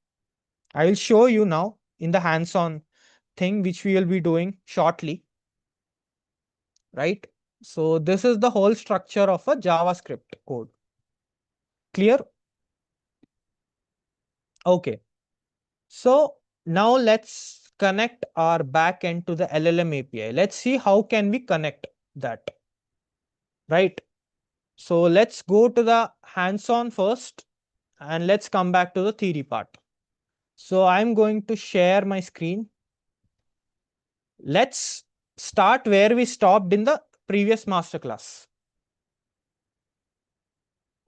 I will show you now in the hands-on thing, which we will be doing shortly, right? So this is the whole structure of a JavaScript code. Clear? Okay. So now let's connect our backend to the LLM API. Let's see how can we connect that, right? So let's go to the hands-on first and let's come back to the theory part. So I'm going to share my screen. Let's start where we stopped in the previous masterclass.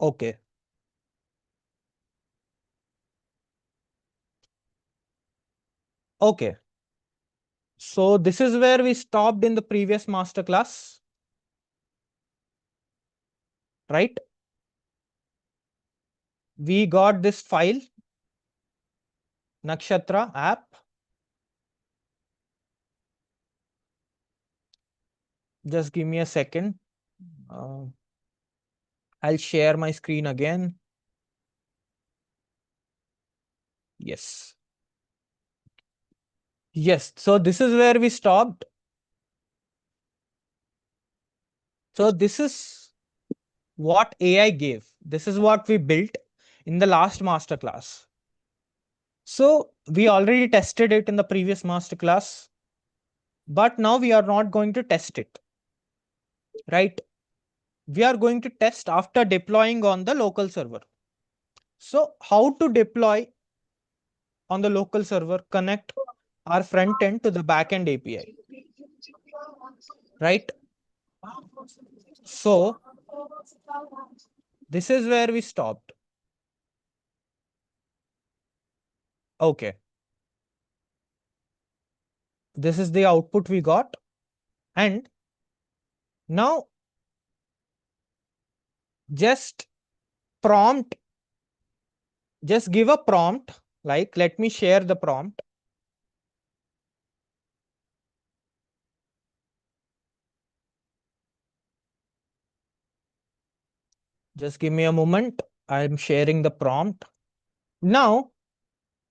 Okay. Okay. So this is where we stopped in the previous masterclass, right? We got this file, Nakshatra app. Just give me a second. Uh, I'll share my screen again. Yes. Yes. So this is where we stopped. So this is what AI gave. This is what we built in the last masterclass. So we already tested it in the previous masterclass, but now we are not going to test it, right? We are going to test after deploying on the local server. So how to deploy on the local server, connect our front end to the backend API, right? So this is where we stopped. Okay. This is the output we got. And now just prompt, just give a prompt. Like, let me share the prompt. Just give me a moment. I'm sharing the prompt. Now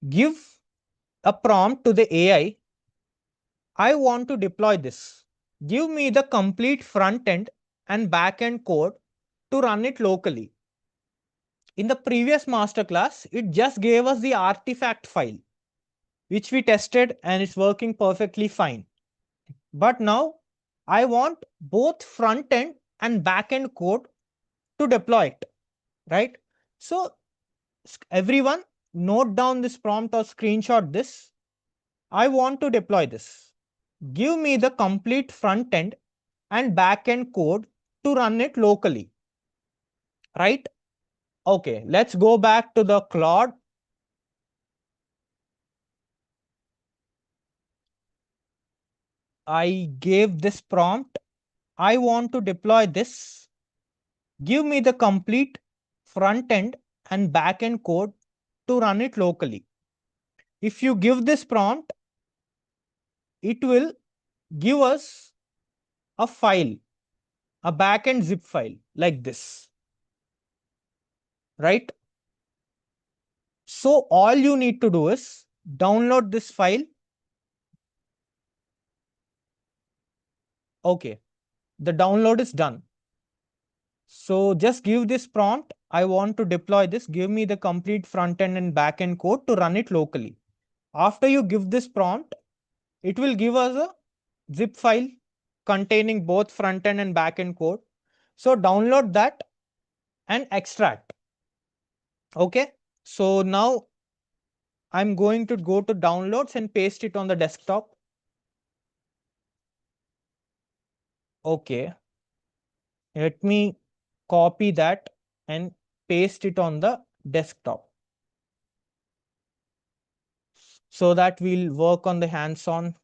give a prompt to the AI. I want to deploy this. Give me the complete front end and backend code to run it locally. In the previous masterclass, it just gave us the artifact file, which we tested and it's working perfectly fine. But now I want both front end and back end code to deploy it, right? So everyone note down this prompt or screenshot this. I want to deploy this. Give me the complete front end and back end code to run it locally, right? Okay, let's go back to the Claude. I gave this prompt. I want to deploy this. Give me the complete front end and back end code to run it locally. If you give this prompt, it will give us a file, a backend zip file like this, right? So all you need to do is download this file. Okay, the download is done. So just give this prompt. I want to deploy this. Give me the complete front end and back end code to run it locally. After you give this prompt, it will give us a zip file containing both front end and back end code. So download that and extract. Okay. So now I'm going to go to downloads and paste it on the desktop. Okay. Let me copy that and paste it on the desktop so that we'll work on the hands-on.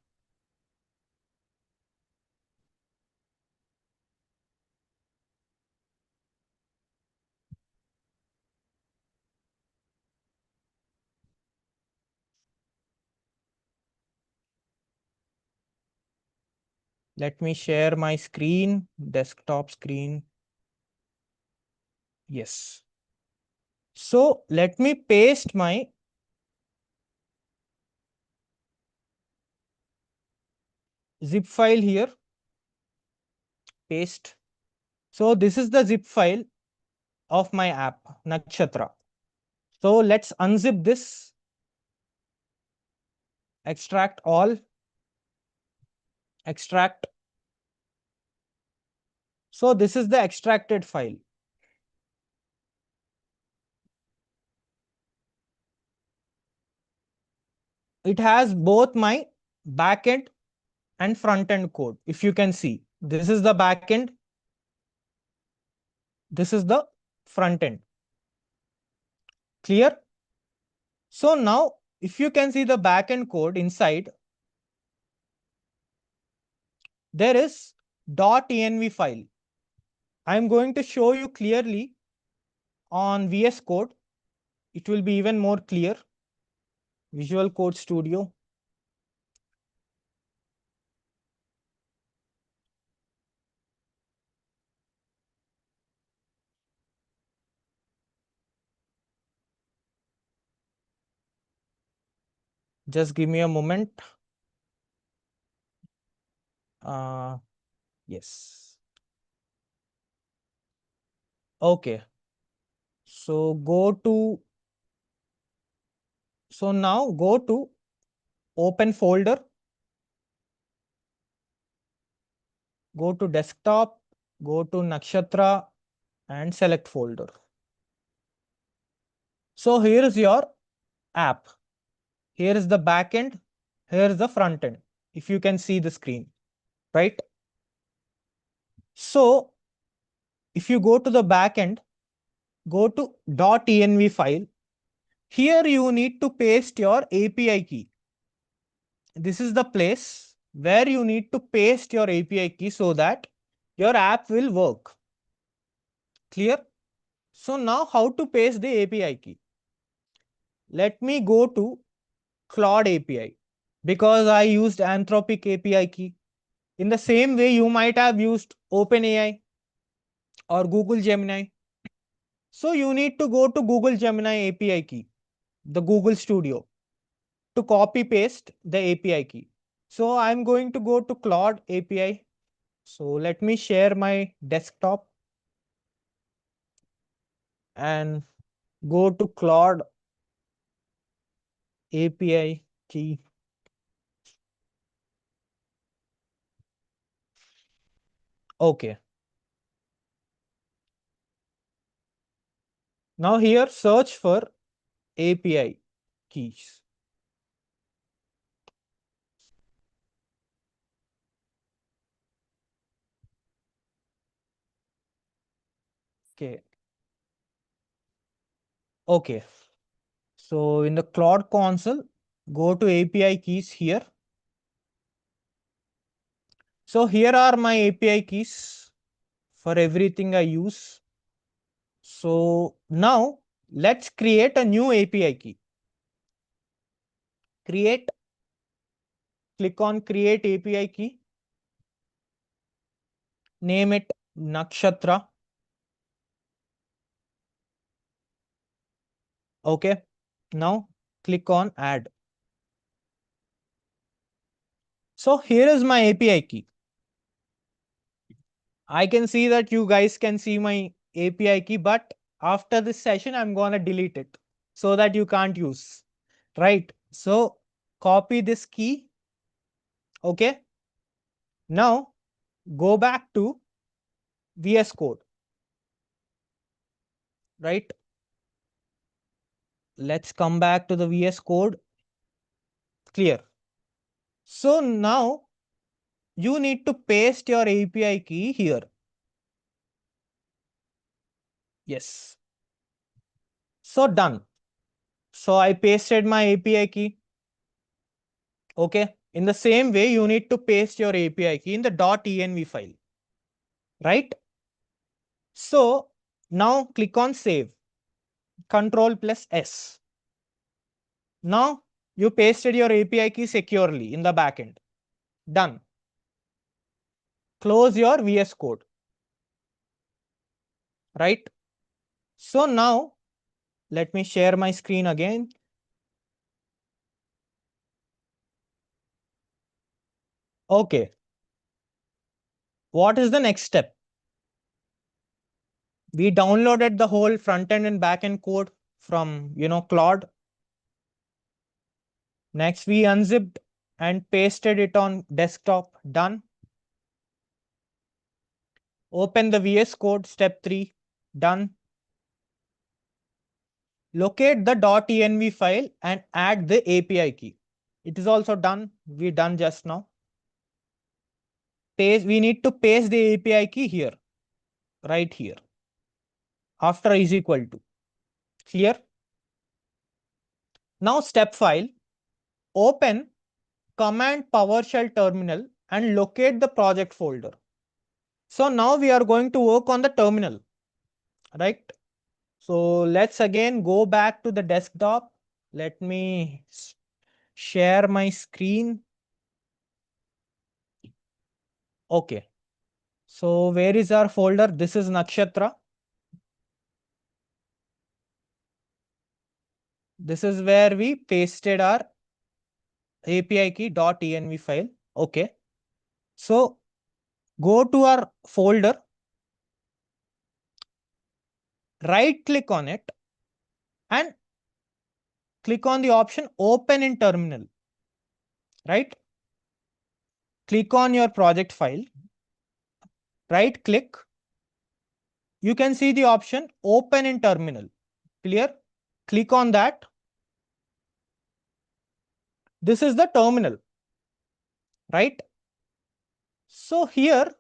Let me share my screen, desktop screen. Yes. So let me paste my zip file here. Paste. So this is the zip file of my app, Nakshatra. So let's unzip this, extract all, extract. So this is the extracted file. It has both my backend and front end code. If you can see, this is the backend, this is the front end. Clear? So now, if you can see the backend code inside, there is .env file. I'm going to show you clearly on VS Code. It will be even more clear. Visual Code Studio. Just give me a moment. Yes. Okay. So now go to open folder, go to desktop, go to Nakshatra and select folder. So here is your app. Here is the backend. Here is the front end. If you can see the screen, right? So if you go to the backend, go to .env file. Here you need to paste your API key. This is the place where you need to paste your API key so that your app will work. Clear? So now how to paste the API key? Let me go to Claude API because I used Anthropic API key. In the same way, you might have used OpenAI or Google Gemini. So you need to go to Google Gemini API key, the Google Studio, to copy paste the API key. So I'm going to go to Claude API. So let me share my desktop and go to Claude API key. Okay. Now here search for API keys. Okay. Okay. So in the Claude console, go to API keys here. So here are my API keys for everything I use. So now let's create a new API key. Create, click on create API key. Name it Nakshatra. Okay. Now click on add. So here is my API key. I can see that you guys can see my API key, but after this session, I'm gonna delete it so that you can't use. Right. So copy this key. Okay. Now go back to VS Code. Right. Let's come back to the VS Code. Clear. So now you need to paste your API key here. Yes. So done. So I pasted my API key. Okay. In the same way, you need to paste your API key in the .env file. Right. So now click on save. Control plus S. Now you pasted your API key securely in the backend. Done. Close your VS Code. Right. So now let me share my screen again. Okay. What is the next step? We downloaded the whole front end and back end code from, Claude. Next, we unzipped and pasted it on desktop. Done. Open the VS Code. Step 3. Done. Locate the .env file and add the API key. It is also done. We done just now. We need to paste the API key here, right here, after is equal to. Clear? Now step 5, open command PowerShell terminal and locate the project folder. So now we are going to work on the terminal, right? So let's again go back to the desktop. Let me share my screen. Okay. So where is our folder? This is Nakshatra. This is where we pasted our API key .env file. Okay. So go to our folder, right click on it and click on the option open in terminal. Right. Click on your project file, right click. You can see the option open in terminal. Clear? Click on that. This is the terminal, right? So here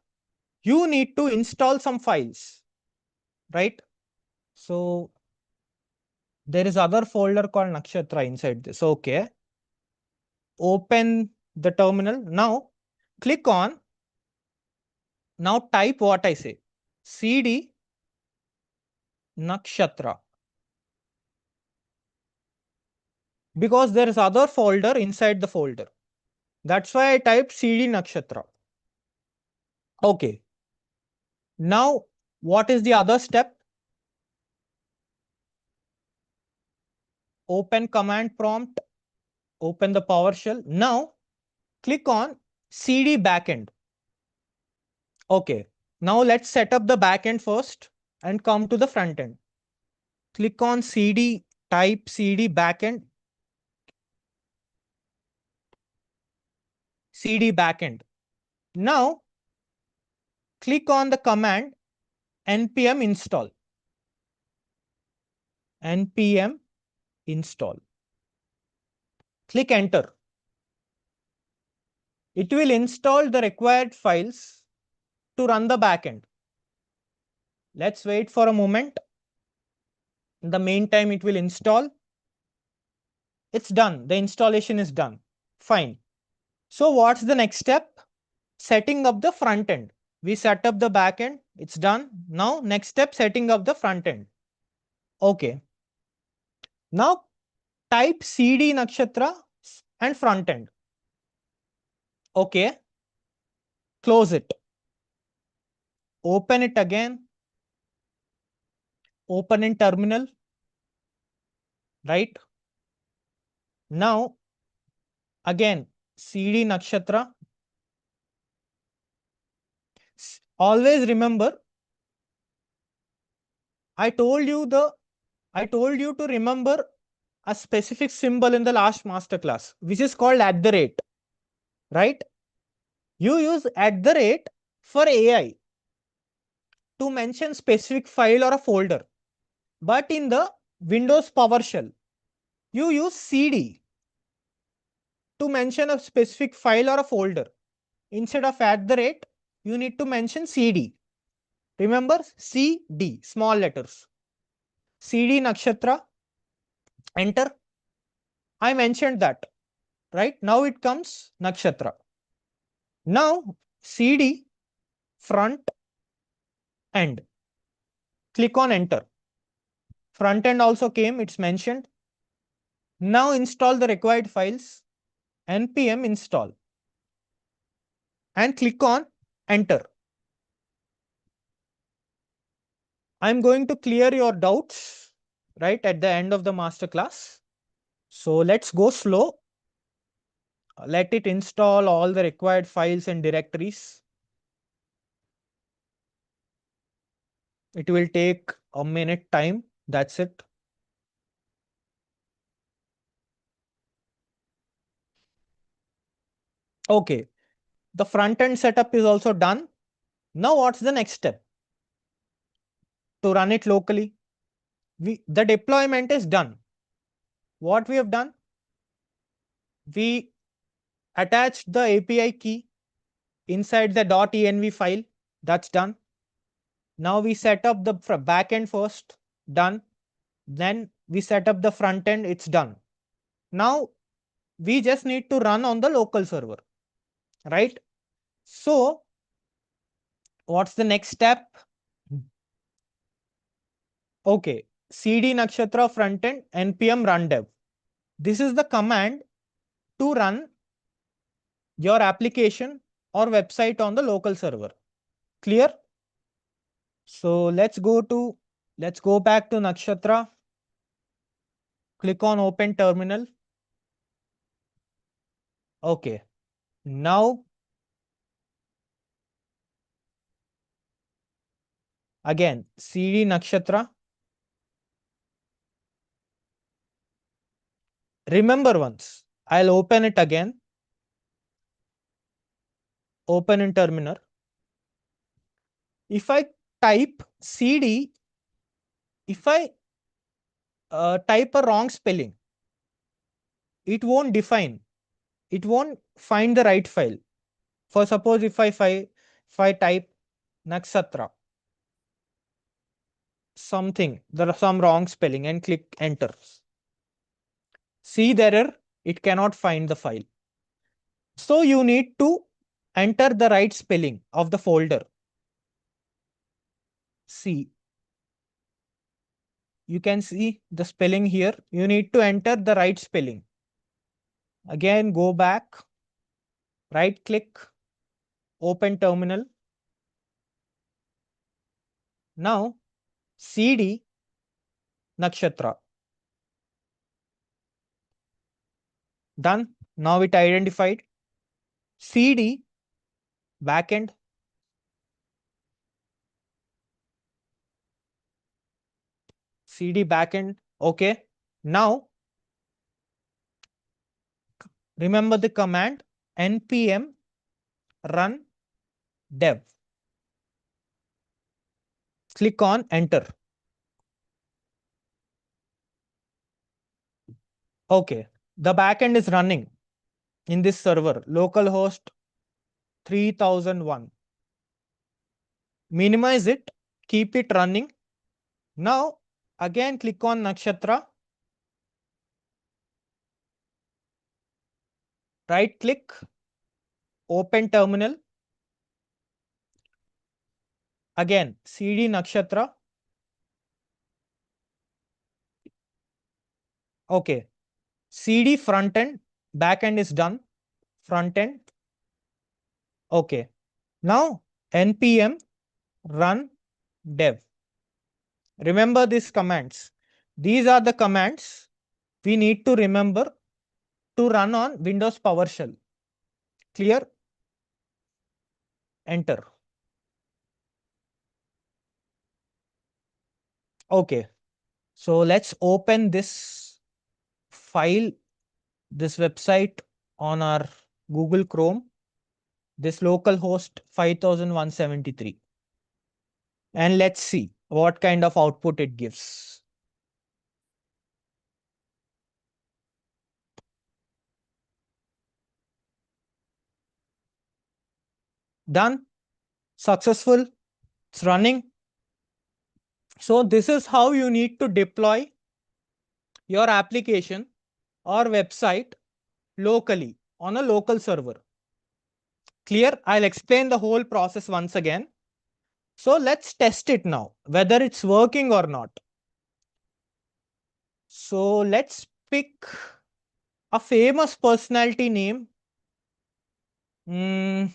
you need to install some files, right? So there is other folder called Nakshatra inside this. Okay. Open the terminal. Now click on, now type what I say, cd Nakshatra, because there is other folder inside the folder. That's why I typed cd Nakshatra. Okay. Now what is the other step? Open command prompt, open the PowerShell. Now click on cd backend. Okay. Now let's set up the backend first and come to the front end. Click on CD, type CD backend, CD backend. Now click on the command npm install, npm install. Click enter. It will install the required files to run the backend. Let's wait for a moment. In the meantime, it will install. It's done. The installation is done. Fine. So what's the next step? Setting up the front end. We set up the back end. It's done. Now next step, setting up the front end. Okay. Now type cd nakshatra and front end. Okay. Close it. Open it again. Open in terminal. Right. Now again cd nakshatra. Always remember, I told you to remember a specific symbol in the last masterclass, which is called at the rate, right? You use at the rate for AI to mention specific file or a folder. But in the Windows PowerShell, you use CD to mention a specific file or a folder. Instead of at the rate, you need to mention CD. Remember CD, small letters. CD nakshatra, enter. I mentioned that, right? Now it comes nakshatra. Now CD front end. Click on enter. Front end also came, it's mentioned. Now install the required files, npm install, and click on enter. I'm going to clear your doubts right at the end of the masterclass. So let's go slow. Let it install all the required files and directories. It will take a minute time. That's it. Okay. The front end setup is also done. Now what's the next step? To run it locally. The deployment is done. What we have done? We attached the API key inside the .env file. That's done. Now we set up the backend first. Done. Then we set up the front end. It's done. Now we just need to run on the local server, right? So what's the next step? Okay. CD nakshatra frontend npm run dev. This is the command to run your application or website on the local server. Clear? So let's go back to nakshatra. Click on open terminal. Okay. Now again cd nakshatra. Remember once. I'll open it again. Open in terminal. If I type cd, if I type a wrong spelling, it won't define. It won't find the right file. For suppose if I type nakshatra something, there are some wrong spelling and click enter. See the error, it cannot find the file. So you need to enter the right spelling of the folder. See, you can see the spelling here. You need to enter the right spelling. Again, go back, right click, open terminal. Now cd nakshatra. Done. Now it identified. Cd backend. cd backend. Okay. Now remember the command npm run dev. Click on enter. Okay. The backend is running in this server, localhost 3001. Minimize it, keep it running. Now, again, click on Nakshatra, right click, open terminal. Again, cd Nakshatra. Okay. cd frontend, backend is done. Frontend. Okay. Now, npm run dev. Remember these commands. These are the commands we need to remember to run on Windows PowerShell. Clear? Enter. Okay. So let's open this file, this website on our Google Chrome, this localhost 5173. And let's see what kind of output it gives. Done. Successful. It's running. So this is how you need to deploy your application or website locally on a local server. Clear? I'll explain the whole process once again. So let's test it now, whether it's working or not. So let's pick a famous personality name. Hmm,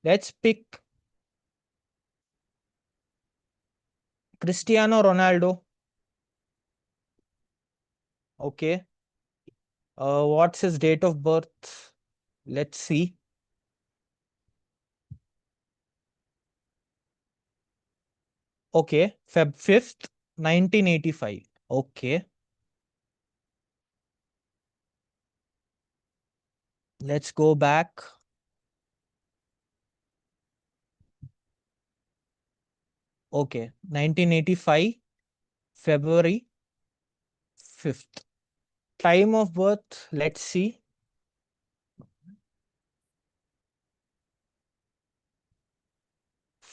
let's pick Cristiano Ronaldo. Okay. What's his date of birth? Let's see. Okay, Feb 5th, 1985. Okay. Let's go back. Okay, 1985, February 5th. Time of birth, let's see.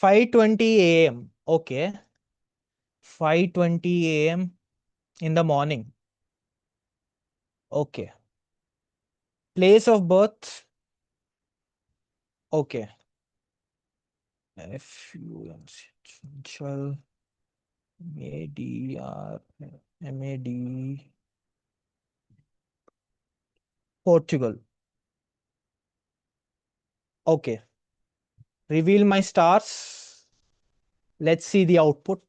5:20 a.m. Okay. 5:20 a.m. in the morning. Okay. Place of birth. Okay. Central MADR MAD Portugal. Okay. Reveal my stars. Let's see the output.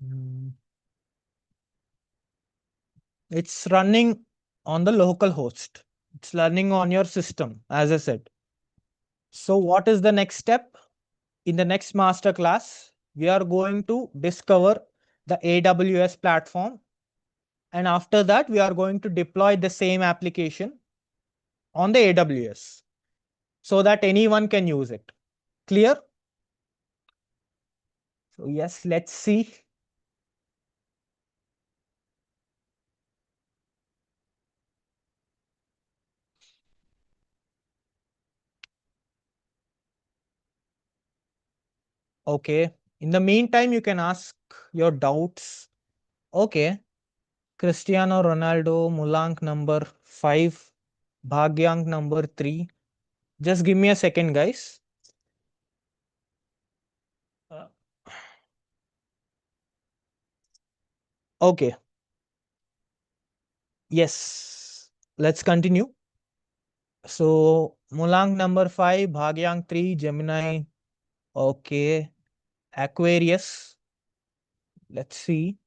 Hmm. It's running on the local host. It's running on your system, as I said. So what is the next step? In the next masterclass, we are going to discover the AWS platform. And after that, we are going to deploy the same application on the AWS so that anyone can use it. Clear? So yes, let's see. Okay. In the meantime, you can ask your doubts. Okay. Cristiano Ronaldo, Mulank number 5, Bhagyang number 3. Just give me a second, guys. Uh, Okay. Yes. Let's continue. So Mulang number 5, Bhagyang 3, Gemini. Okay. Aquarius. Let's see.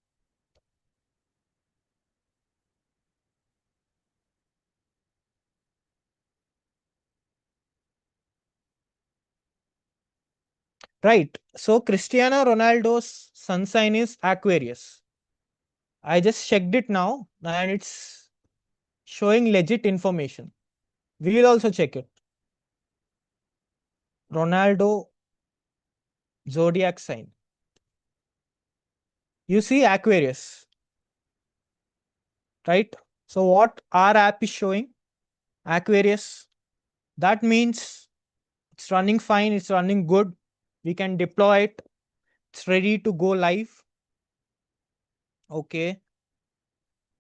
Right. So Cristiano Ronaldo's sun sign is Aquarius. I just checked it now and it's showing legit information. We will also check it. Ronaldo zodiac sign. You see Aquarius, right? So what our app is showing? Aquarius. That means it's running fine, it's running good. We can deploy it. It's ready to go live. Okay.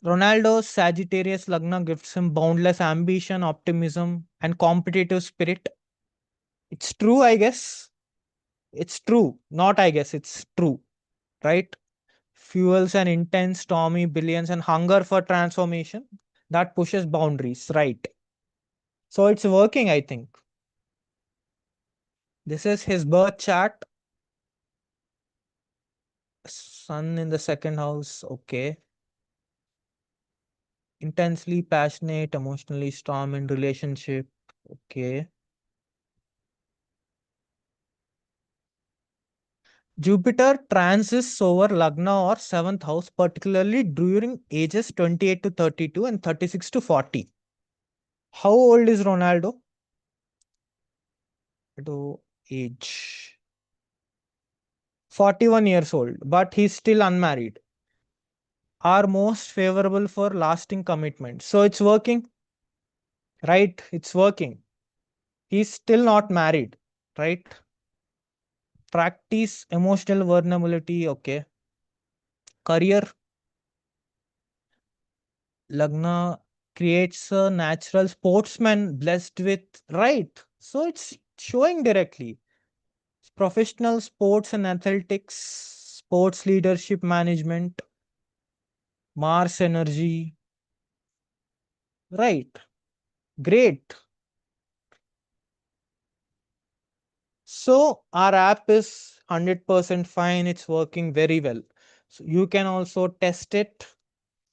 Ronaldo's Sagittarius Lagna gives him boundless ambition, optimism, and competitive spirit. It's true, I guess. It's true. Not I guess, it's true. Right? Fuels an intense, stormy billions and hunger for transformation that pushes boundaries. Right. So it's working, I think. This is his birth chart. Sun in the second house. Okay. Intensely passionate, emotionally storm in relationship. Okay. Jupiter transits over Lagna or seventh house, particularly during ages 28 to 32 and 36 to 40. How old is Ronaldo? Age 41 years old, but he's still unmarried. Are most favorable for lasting commitment. So it's working, right? It's working. He's still not married, right? Practice emotional vulnerability. Okay. Career Lagna creates a natural sportsman blessed with right. So it's showing directly. Professional sports and athletics, sports leadership management, Mars energy. Right. Great. So our app is 100% fine. It's working very well. So you can also test it.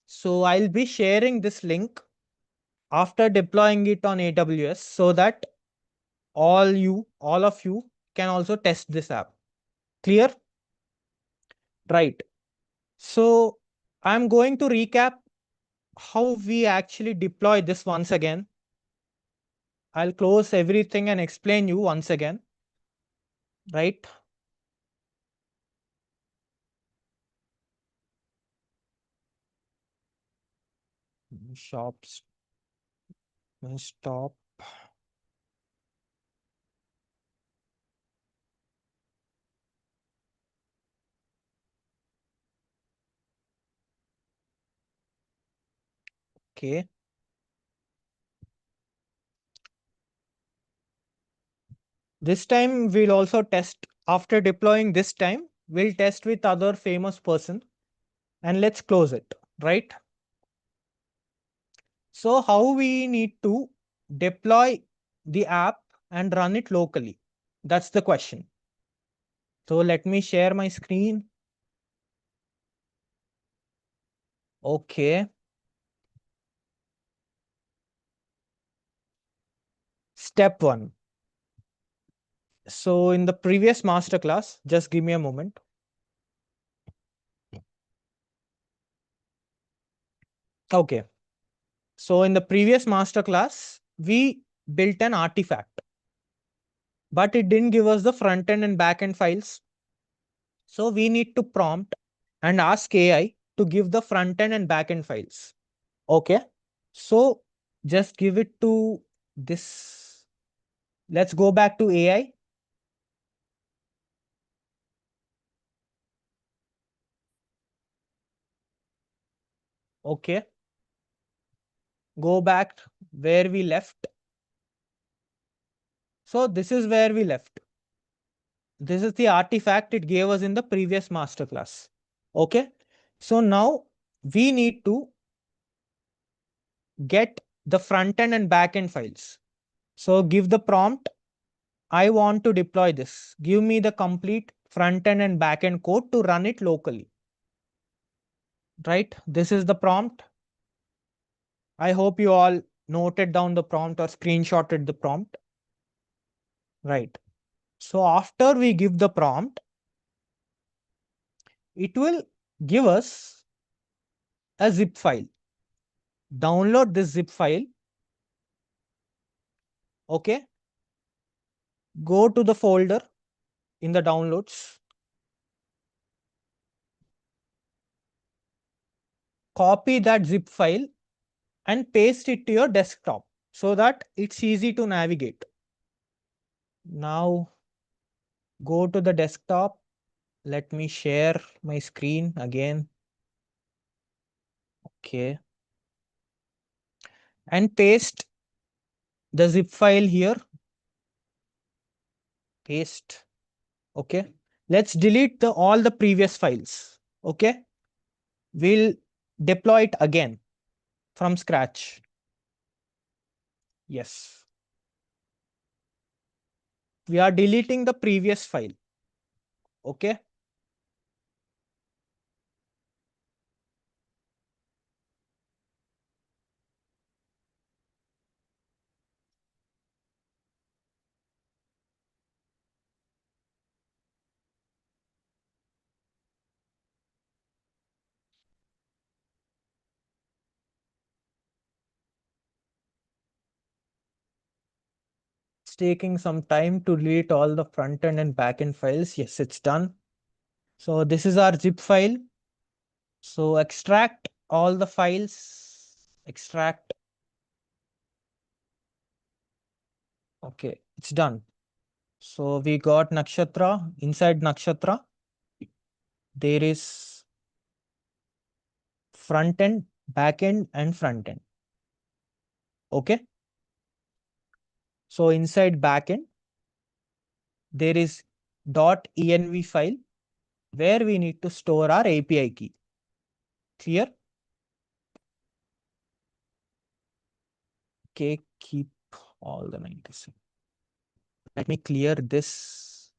So I'll be sharing this link after deploying it on AWS so that all of you can also test this app. Clear? Right. So I'm going to recap how we actually deploy this once again. I'll close everything and explain you once again. Right. Shops. Stop. Okay. This time we'll also test after deploying this time. We'll test with other famous person and let's close it. Right. So how we need to deploy the app and run it locally? That's the question. So let me share my screen. Okay. Step one. So in the previous masterclass, just give me a moment. Okay. So in the previous masterclass, we built an artifact, but it didn't give us the front end and back end files. So we need to prompt and ask AI to give the front end and back end files. Okay. So just give it to this. Let's go back to AI. Okay. Go back where we left. So this is where we left. This is the artifact it gave us in the previous masterclass. Okay. So now we need to get the front end and back end files. So give the prompt. I want to deploy this. Give me the complete front end and back end code to run it locally. Right. This is the prompt. I hope you all noted down the prompt or screenshotted the prompt. Right. So after we give the prompt, it will give us a zip file. Download this zip file. Okay. Go to the folder in the downloads. Copy that zip file and paste it to your desktop so that it's easy to navigate. Now go to the desktop. Let me share my screen again. Okay. And paste the zip file here. Paste. Okay. Let's delete all the previous files. Okay. We'll deploy it again from scratch. Yes. We are deleting the previous file. Okay. It's taking some time to delete all the front end and back end files. Yes, it's done. So this is our zip file. So extract all the files. Extract. Okay, it's done. So we got Nakshatra. Inside Nakshatra, there is front end, back end, and front end. Okay. So inside back end, there is .env file where we need to store our API key. Clear? Okay, keep all the 97. Let me clear this.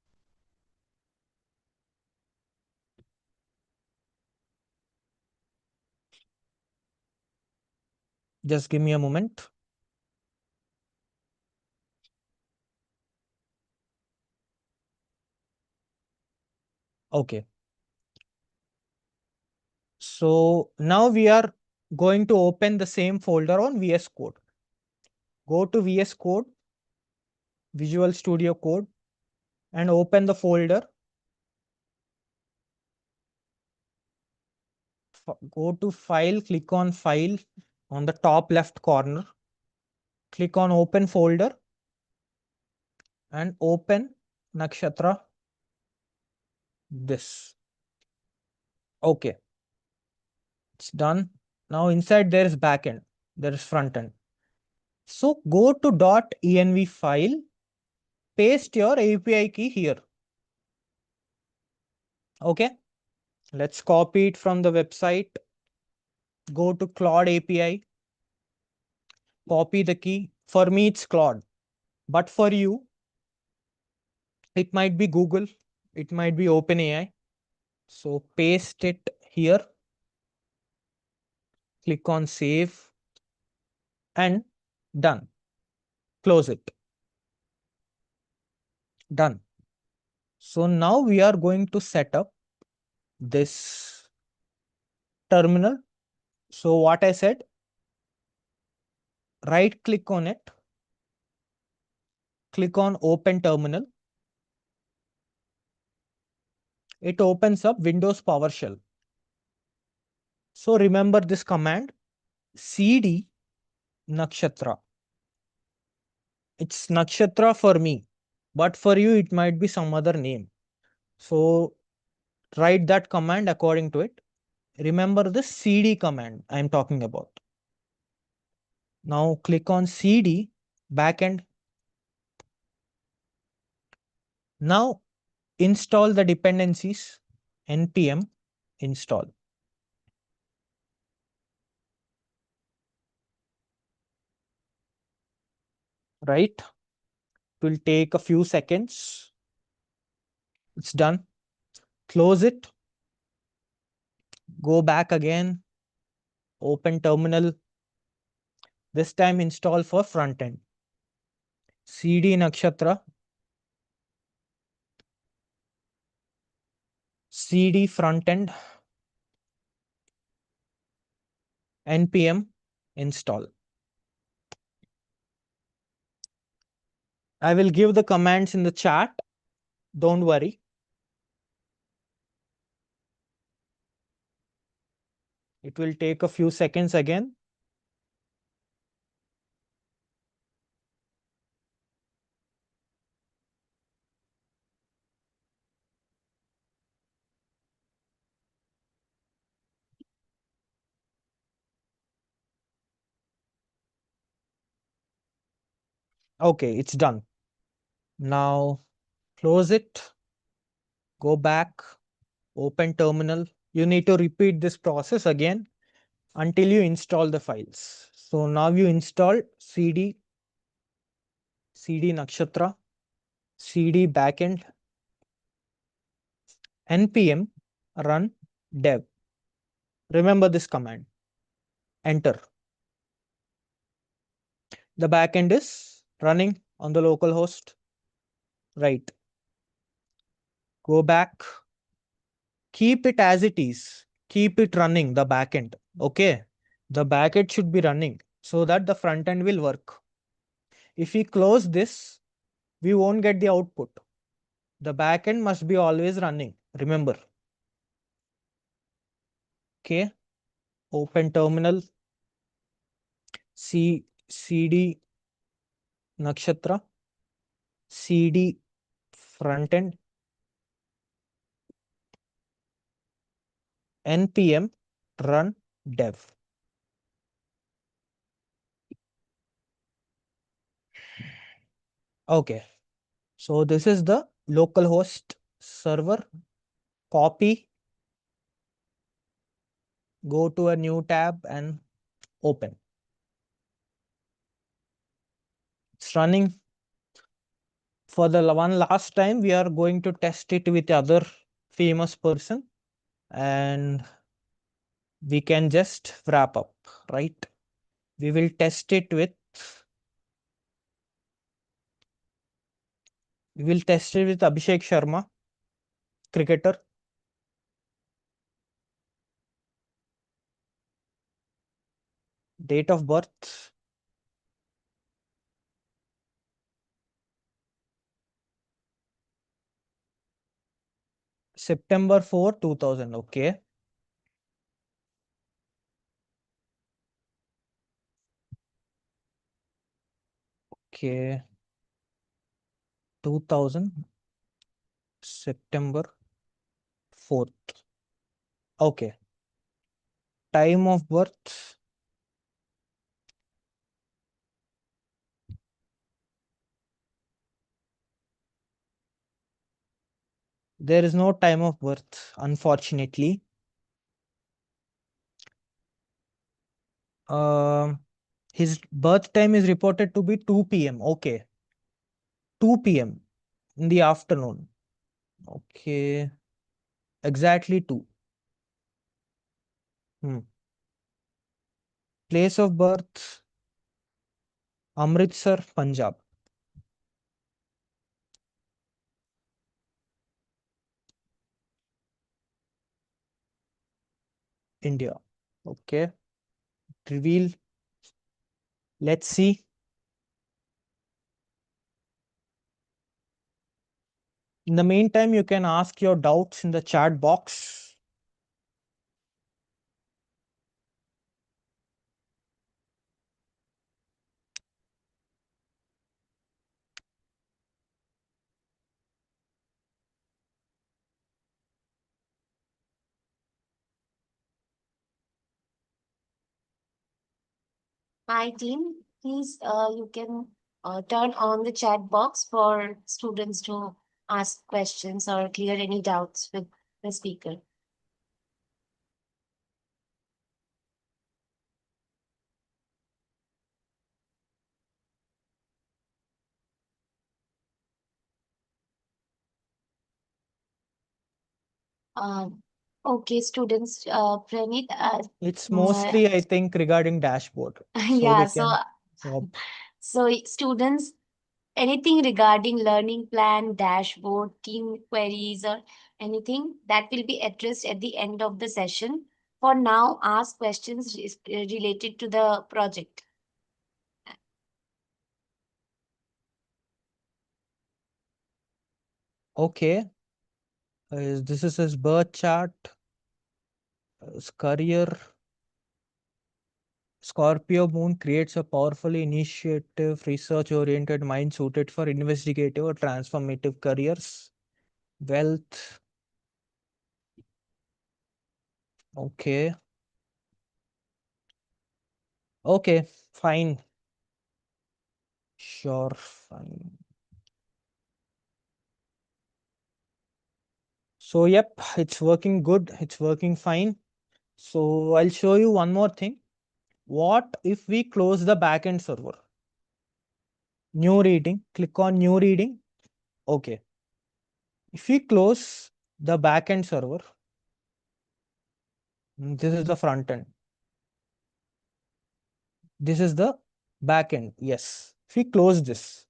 Just give me a moment. Okay. So now we are going to open the same folder on VS Code. Go to VS Code, Visual Studio Code, and open the folder. Go to File, click on File on the top left corner. Click on Open Folder and open Nakshatra. This. Okay. It's done. Now inside there is backend, there is front end. So go to .env file, paste your API key here. Okay. Let's copy it from the website. Go to Claude API, copy the key. For me, it's Claude, but for you, it might be Google, it might be OpenAI. So paste it here, click on save and done. Close it. Done. So now we are going to set up this terminal. So what I said, right click on it, click on open terminal. It opens up Windows PowerShell. So remember this command, cd nakshatra. It's nakshatra for me, but for you, it might be some other name. So write that command according to it. Remember the cd command I'm talking about. Now click on cd backend. Now install the dependencies, npm install. Right? It will take a few seconds. It's done. Close it. Go back again. Open terminal. This time install for front end. cd nakshatra. cd front end npm install. I will give the commands in the chat. Don't worry. It will take a few seconds again. Okay, it's done. Now close it, go back, open terminal. You need to repeat this process again until you install the files. So now you install cd nakshatra, cd backend, npm run dev. Remember this command. Enter. The backend is running on the local host. Right. Go back. Keep it as it is. Keep it running, the backend. Okay. The backend should be running so that the front end will work. If we close this, we won't get the output. The backend must be always running. Remember. Okay. Open terminal. cd nakshatra, cd front end, npm run dev. Okay. So this is the localhost server. Copy, go to a new tab and open. It's running. For the one last time, we are going to test it with other famous person and we can just wrap up, right? We will test it with Abhishek Sharma, cricketer. Date of birth September 4, 2000. Okay. Okay. 2000 September 4th. Okay. Time of birth there is no time of birth, unfortunately. His birth time is reported to be 2 p.m. Okay. 2 p.m. in the afternoon. Okay. Exactly 2. Hmm. Place of birth Amritsar, Punjab, India. Okay. Reveal. Let's see. In the meantime, you can ask your doubts in the chat box. Hi, team. Please, you can turn on the chat box for students to ask questions or clear any doubts with the speaker. Um, okay, students, Pranit, It's uh, mostly, I think, regarding dashboard. So yeah, they so can. Yep. so students, anything regarding learning plan, dashboard, team queries, or anything that will be addressed at the end of the session. For now, ask questions related to the project. Okay, this is his birth chart, his career. Scorpio moon creates a powerfully initiative, research oriented mind suited for investigative or transformative careers. Wealth. Okay. Okay, fine. Sure, fine. So, yep, it's working good. It's working fine. So, I'll show you one more thing. What if we close the backend server? New reading, click on new reading. Okay. If we close the backend server, this is the front end. This is the backend. Yes. If we close this,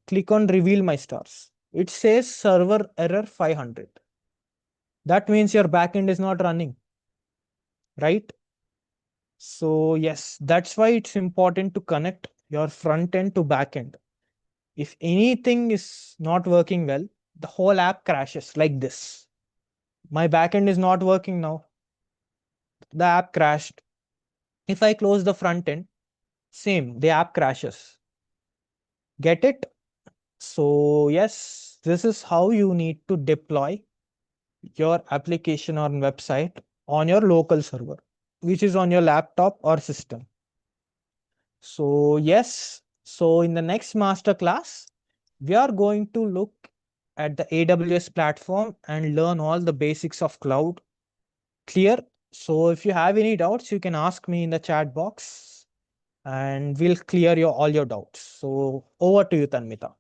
click on reveal my stars. It says server error 500. That means your backend is not running, right? So yes, that's why it's important to connect your front end to back end. If anything is not working well, the whole app crashes like this. My backend is not working now. The app crashed. If I close the front end, same, the app crashes. Get it? So yes, this is how you need to deploy your application or website on your local server, which is on your laptop or system. So yes, so in the next master class, we are going to look at the AWS platform and learn all the basics of cloud. Clear? So if you have any doubts, you can ask me in the chat box and we'll clear your all your doubts. So over to you, Tanmita.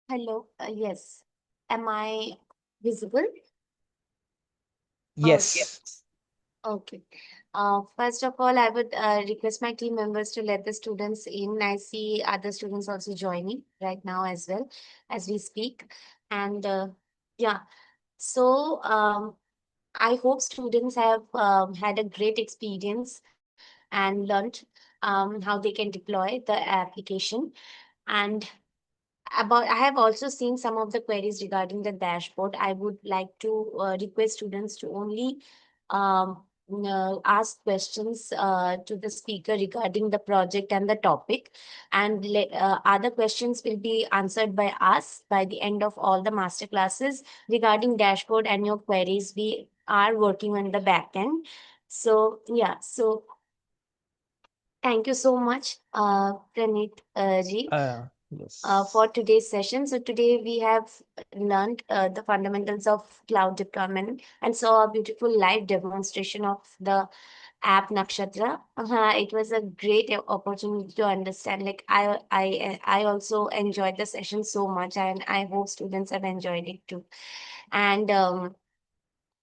Hello. Yes. Am I visible? Oh, Yes. yes. Okay. First of all, I would request my team members to let the students in. I see other students also joining right now as well as we speak. And yeah, so I hope students have had a great experience and learned how they can deploy the application. And about I have also seen some of the queries regarding the dashboard. I would like to request students to only ask questions to the speaker regarding the project and the topic, and other questions will be answered by us by the end of all the master classes regarding dashboard and your queries. We are working on the back end. So yeah, so thank you so much, Pranit ji, for Yes. today's session. So today we have learned the fundamentals of cloud deployment and saw a beautiful live demonstration of the app Nakshatra. It was a great opportunity to understand. Like I also enjoyed the session so much, and I hope students have enjoyed it too. And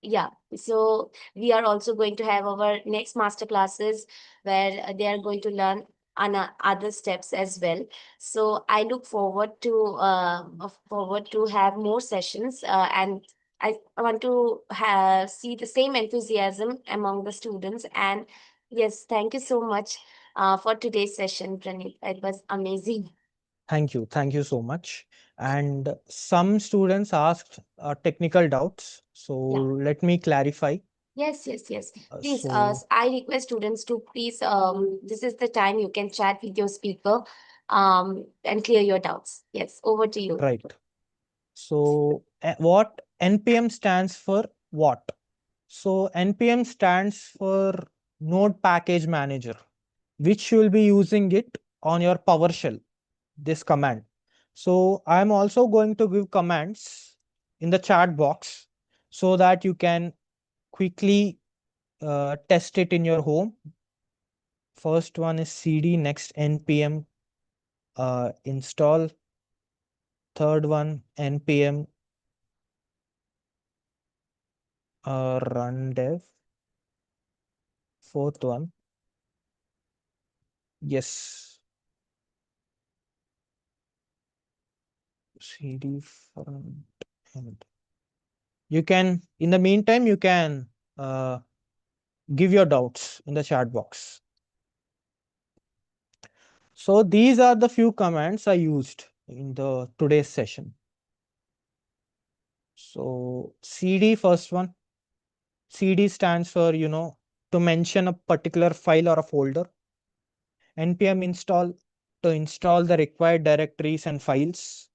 yeah, so we are also going to have our next master classes where they are going to learn on other steps as well. So I look forward to have more sessions, and I want to see the same enthusiasm among the students. And yes, thank you so much for today's session, Pranit. It was amazing. Thank you. Thank you so much. And some students asked technical doubts. So Yeah. let me clarify. Yes, yes, yes. Please, So, I request students to please, this is the time you can chat with your speaker, and clear your doubts. Yes, over to you. right. So, what NPM stands for what? So, NPM stands for Node Package Manager, which you will be using it on your PowerShell, this command. So, I'm also going to give commands in the chat box so that you can quickly test it in your home. First one is cd, next npm install, third one npm Run dev. Fourth one. Yes. CD front end. You can, in the meantime, you can uh, give your doubts in the chat box. So these are the few commands I used in the today's session. So CD, first one. CD stands for, to mention a particular file or a folder. npm install, to install the required directories and files.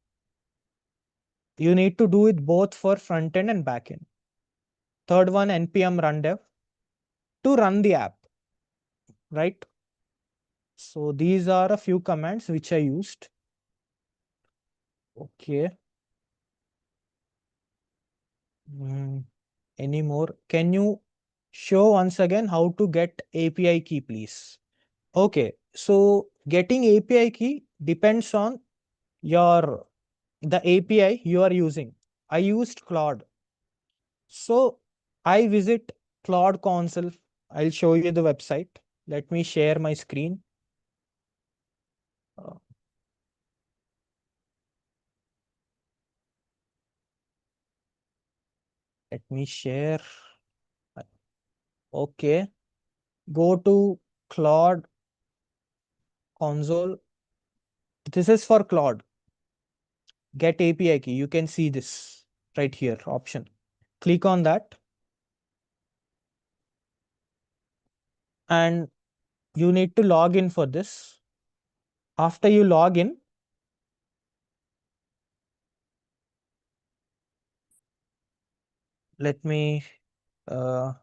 You need to do it both for front end and back end. Third one, npm run dev, to run the app, right? So these are a few commands which I used. Okay. Any more? Can you show once again how to get API key, please? Okay. So getting API key depends on your the API you are using. I used Claude. So I visit Claude console. I'll show you the website. Let me share my screen. Uh, Let me share. Okay. Go to Claude console. This is for Claude. Get API key. You can see this right here option. Click on that and you need to log in for this. After you log in, let me uh,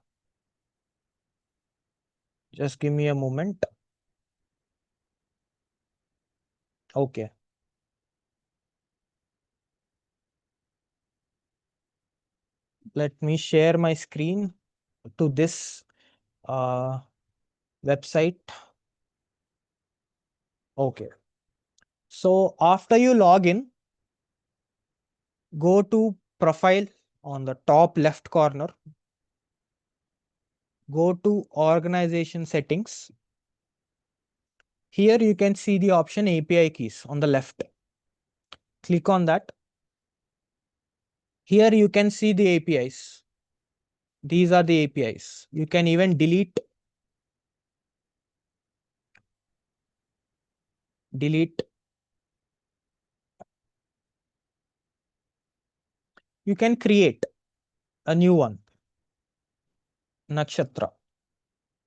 just give me a moment. Okay. Let me share my screen to this uh, website. Okay. So after you log in, go to profile on the top left corner. Go to organization settings. Here you can see the option API keys on the left. Click on that. Here you can see the APIs. These are the APIs. You can even delete. You can create a new one. Nakshatra.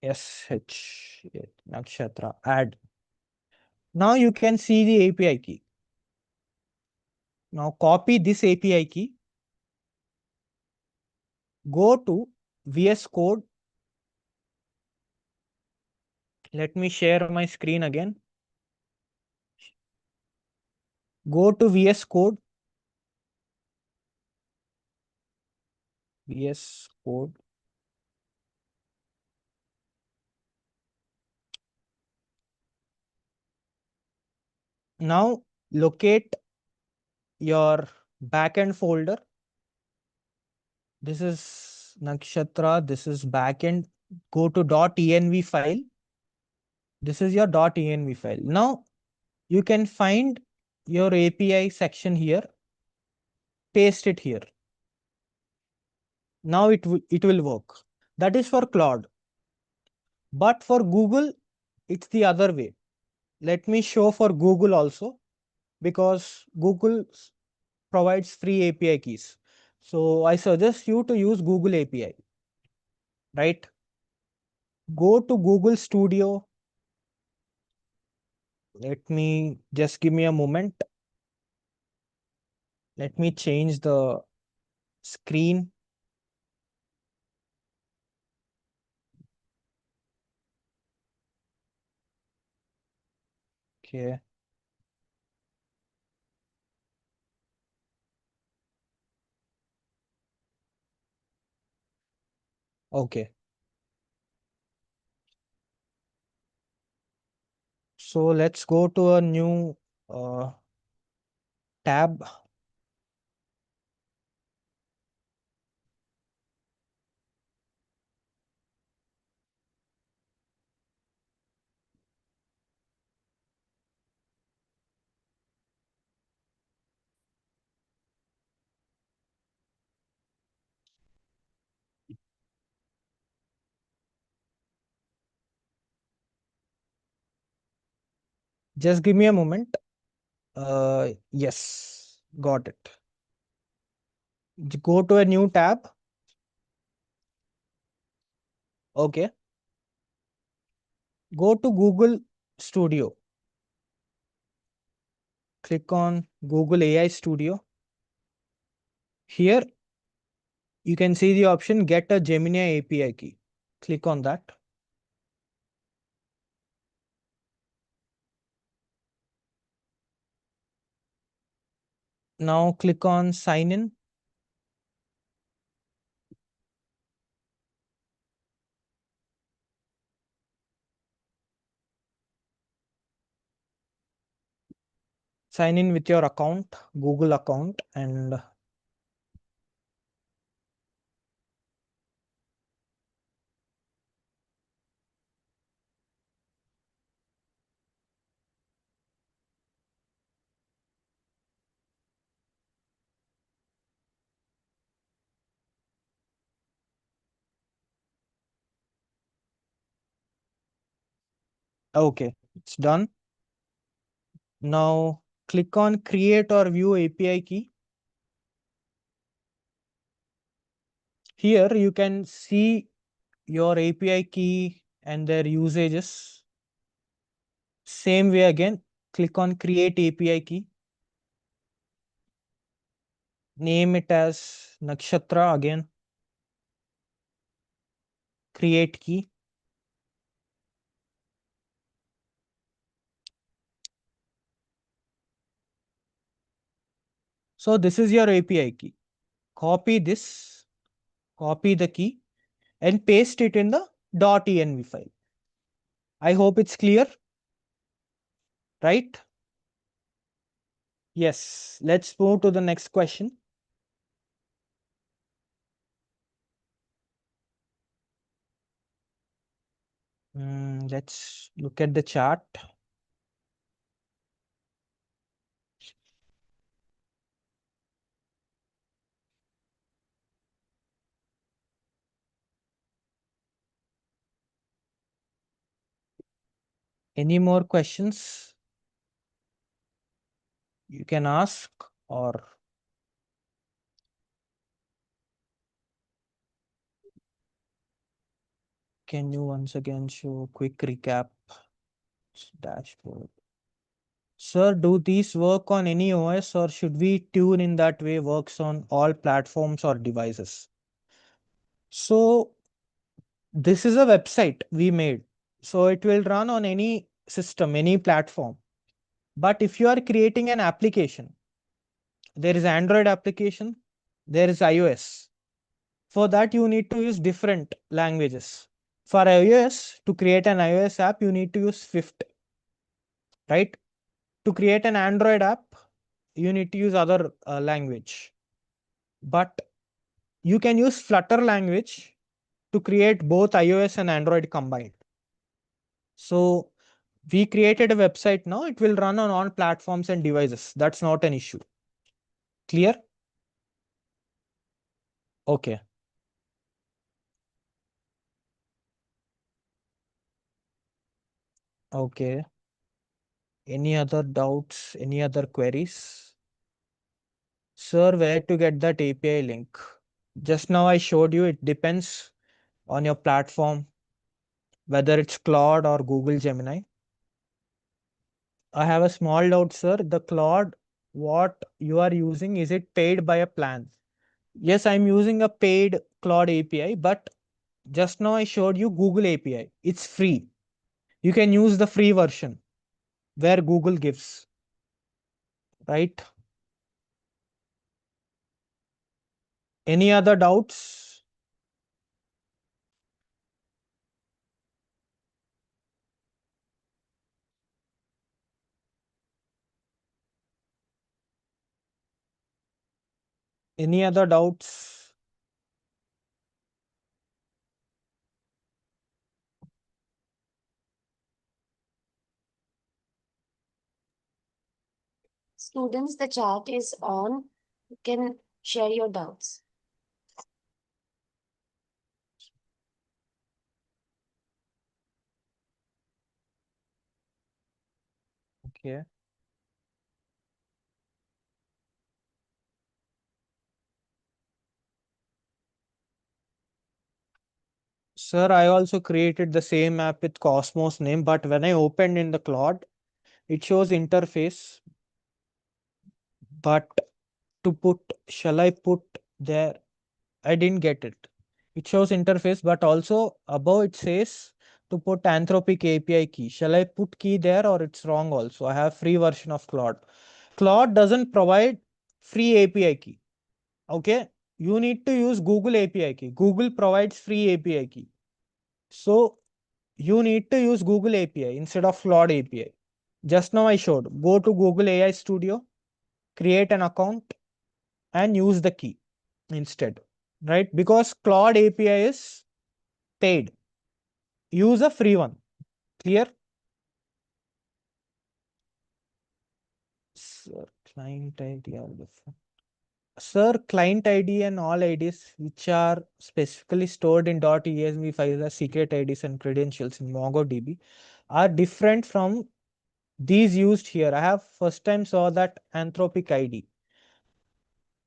SH. Nakshatra. Add. Now you can see the API key. Now copy this API key. Go to VS Code. Let me share my screen again. Go to VS Code. VS Code. Now locate your backend folder. This is Nakshatra. This is backend. Go to .env file. This is your .env file. Now you can find your API section here. Paste it here. Now it will work. That is for Claude. But for Google, it's the other way. Let me show for Google also, because Google provides free API keys. So I suggest you to use Google API, right? Go to Google Studio. Let me just give me a moment. Let me change the screen. Okay. Okay. So let's go to a new tab. Just give me a moment. Yes, got it. Go to a new tab. Okay. Go to Google Studio. Click on Google AI Studio. Here you can see the option get a Gemini API key. Click on that. Now click on sign in. Sign in with your account, Google account, and okay, it's done. Now click on create or view API key. Here you can see your API key and their usages. Same way again, click on create API key. Name it as Nakshatra again. Create key. So this is your API key. Copy this, copy the key and paste it in the .env file. I hope it's clear, right? Yes, let's move to the next question. Let's look at the chart. Any more questions you can ask, or can you once again show quick recap dashboard? Sir, do these work on any OS or should we tune in that way works on all platforms or devices? So this is a website we made. So it will run on any system, any platform. But if you are creating an application, there is Android application, there is iOS. For that, you need to use different languages. For iOS, to create an iOS app, you need to use Swift, right? To create an Android app, you need to use other language. But you can use Flutter language to create both iOS and Android combined. So we created a website now. It will run on all platforms and devices. That's not an issue. Clear? Okay. Okay. Any other doubts? Any other queries? Sir, where to get that API link? Just now I showed you it depends on your platform, whether it's Claude or Google Gemini. I have a small doubt, sir. The Claude, what you are using, is it paid by a plan? Yes, I'm using a paid Claude API, but just now I showed you Google API. It's free. You can use the free version where Google gives, right? Any other doubts? Any other doubts? Students, the chat is on. You can share your doubts. Okay. Sir, I also created the same app with Cosmos name, but when I opened in the Claude, it shows interface. But to put, shall I put there? I didn't get it. It shows interface, but also above it says to put Anthropic API key. Shall I put key there or it's wrong also? I have free version of Claude. Claude doesn't provide free API key. Okay. You need to use Google API key. Google provides free API key. So you need to use Google API instead of Claude API. Just now I showed. Go to Google AI Studio, create an account and use the key instead. Right? Because Claude API is paid. Use a free one. Clear? Sir, client ID are different. Sir, client ID and all IDs which are specifically stored in .esv files as secret IDs and credentials in MongoDB are different from these used here. I have first time saw that Anthropic ID.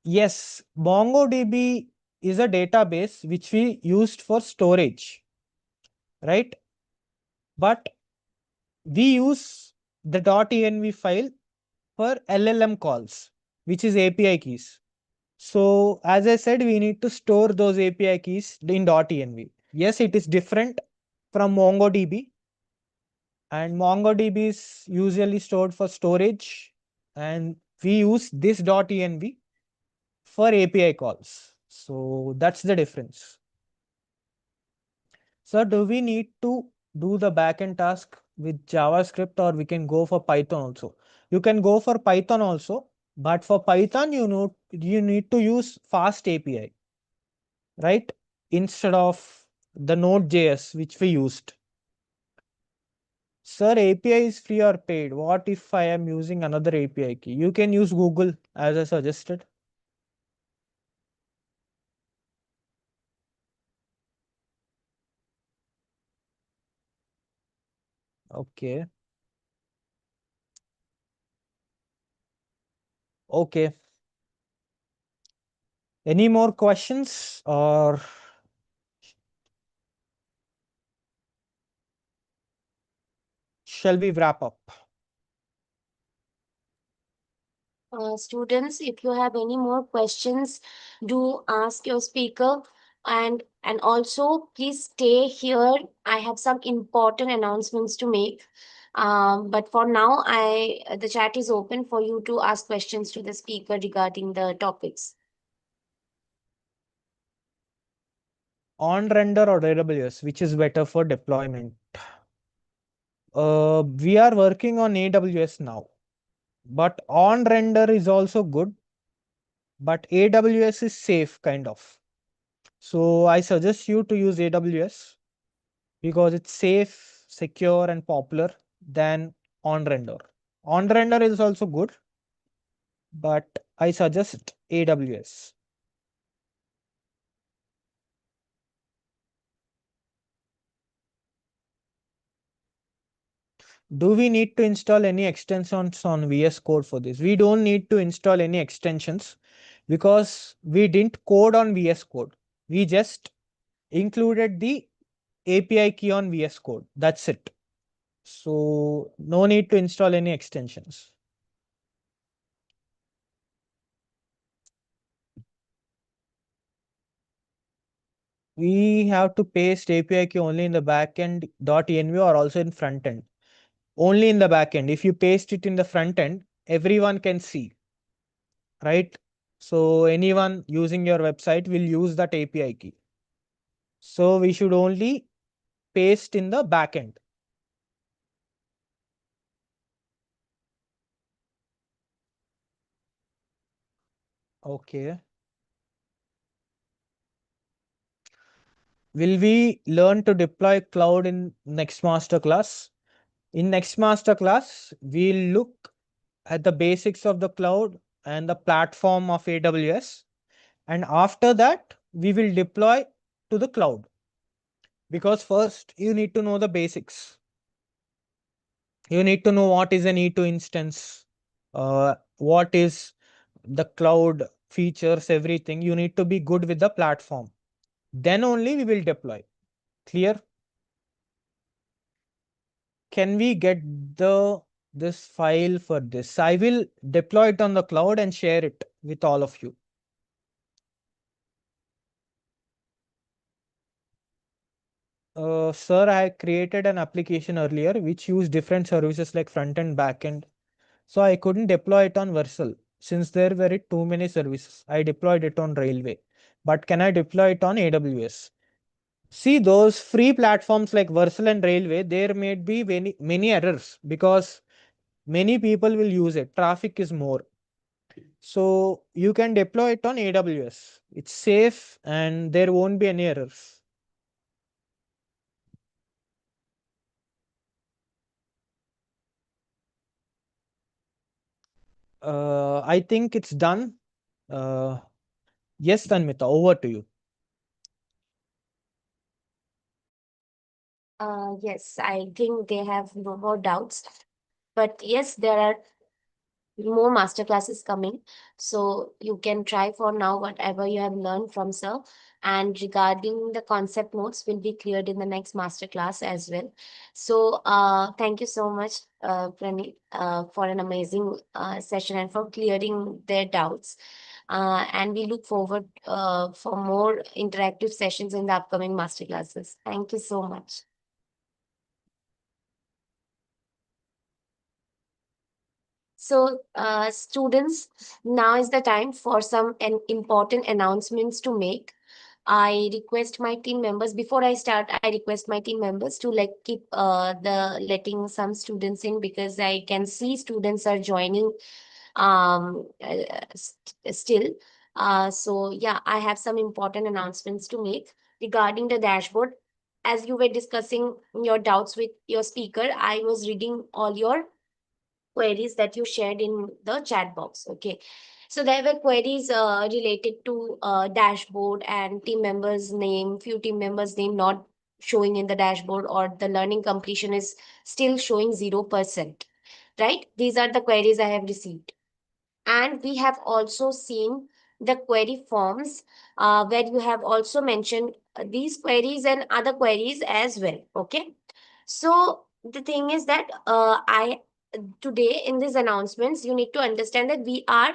Yes, MongoDB is a database which we used for storage, right? But we use the .env file for LLM calls, which is API keys. So as I said, we need to store those API keys in .env. Yes, it is different from MongoDB, and MongoDB is usually stored for storage, and we use this .env for API calls. So that's the difference. So do we need to do the backend task with JavaScript or we can go for Python also? You can go for Python also, but for Python you need to use fast API, right? Instead of the Node.js which we used. Sir, API is free or paid. What if I am using another API key? You can use Google as I suggested. Okay. Okay. Any more questions or shall we wrap up? Students, if you have any more questions, do ask your speaker, and also please stay here. I have some important announcements to make. But for now, I the chat is open for you to ask questions to the speaker regarding the topics. On render or AWS, which is better for deployment? We are working on AWS now, but on render is also good, but AWS is safe kind of. So I suggest you to use AWS because it's safe, secure, and popular than on render. On render is also good, but I suggest AWS. Do we need to install any extensions on VS Code for this? We don't need to install any extensions because we didn't code on VS Code. We just included the API key on VS Code. That's it. So no need to install any extensions. We have to paste API key only in the backend .env or also in front end. Only in the backend. If you paste it in the front end, everyone can see, right? So anyone using your website will use that API key. So we should only paste in the backend. Okay. Will we learn to deploy cloud in next masterclass? In next masterclass, we'll look at the basics of the cloud and the platform of AWS. And after that, we will deploy to the cloud because first you need to know the basics. You need to know what is an E2 instance, what is the cloud features, everything. You need to be good with the platform. Then only we will deploy. Clear? Can we get the this file for this? I will deploy it on the cloud and share it with all of you. Sir, I created an application earlier which used different services like front end, back end. So I couldn't deploy it on Vercel since there were too many services. I deployed it on Railway. But can I deploy it on AWS? See, those free platforms like Vercel and Railway, there may be many errors because many people will use it. Traffic is more. So you can deploy it on AWS. It's safe and there won't be any errors. I think it's done. Uh, yes, Tanmita, over to you. Yes, I think they have no more doubts. But yes, there are more masterclasses coming. So you can try for now whatever you have learned from sir. And regarding the concept notes will be cleared in the next masterclass as well. So thank you so much, Praneet, for an amazing session and for clearing their doubts. And we look forward for more interactive sessions in the upcoming masterclasses. Thank you so much. So, students, now is the time for some important announcements to make. I request my team members before I start. I request my team members to like keep the letting some students in because I can see students are joining still. So yeah, I have some important announcements to make regarding the dashboard. As you were discussing your doubts with your speaker, I was reading all your queries that you shared in the chat box. Okay. So there were queries related to dashboard and team members' name, few team members' name not showing in the dashboard, or the learning completion is still showing 0%. Right? These are the queries I have received. And we have also seen the query forms where you have also mentioned these queries and other queries as well. Okay. So the thing is that I today in these announcements, you need to understand that we are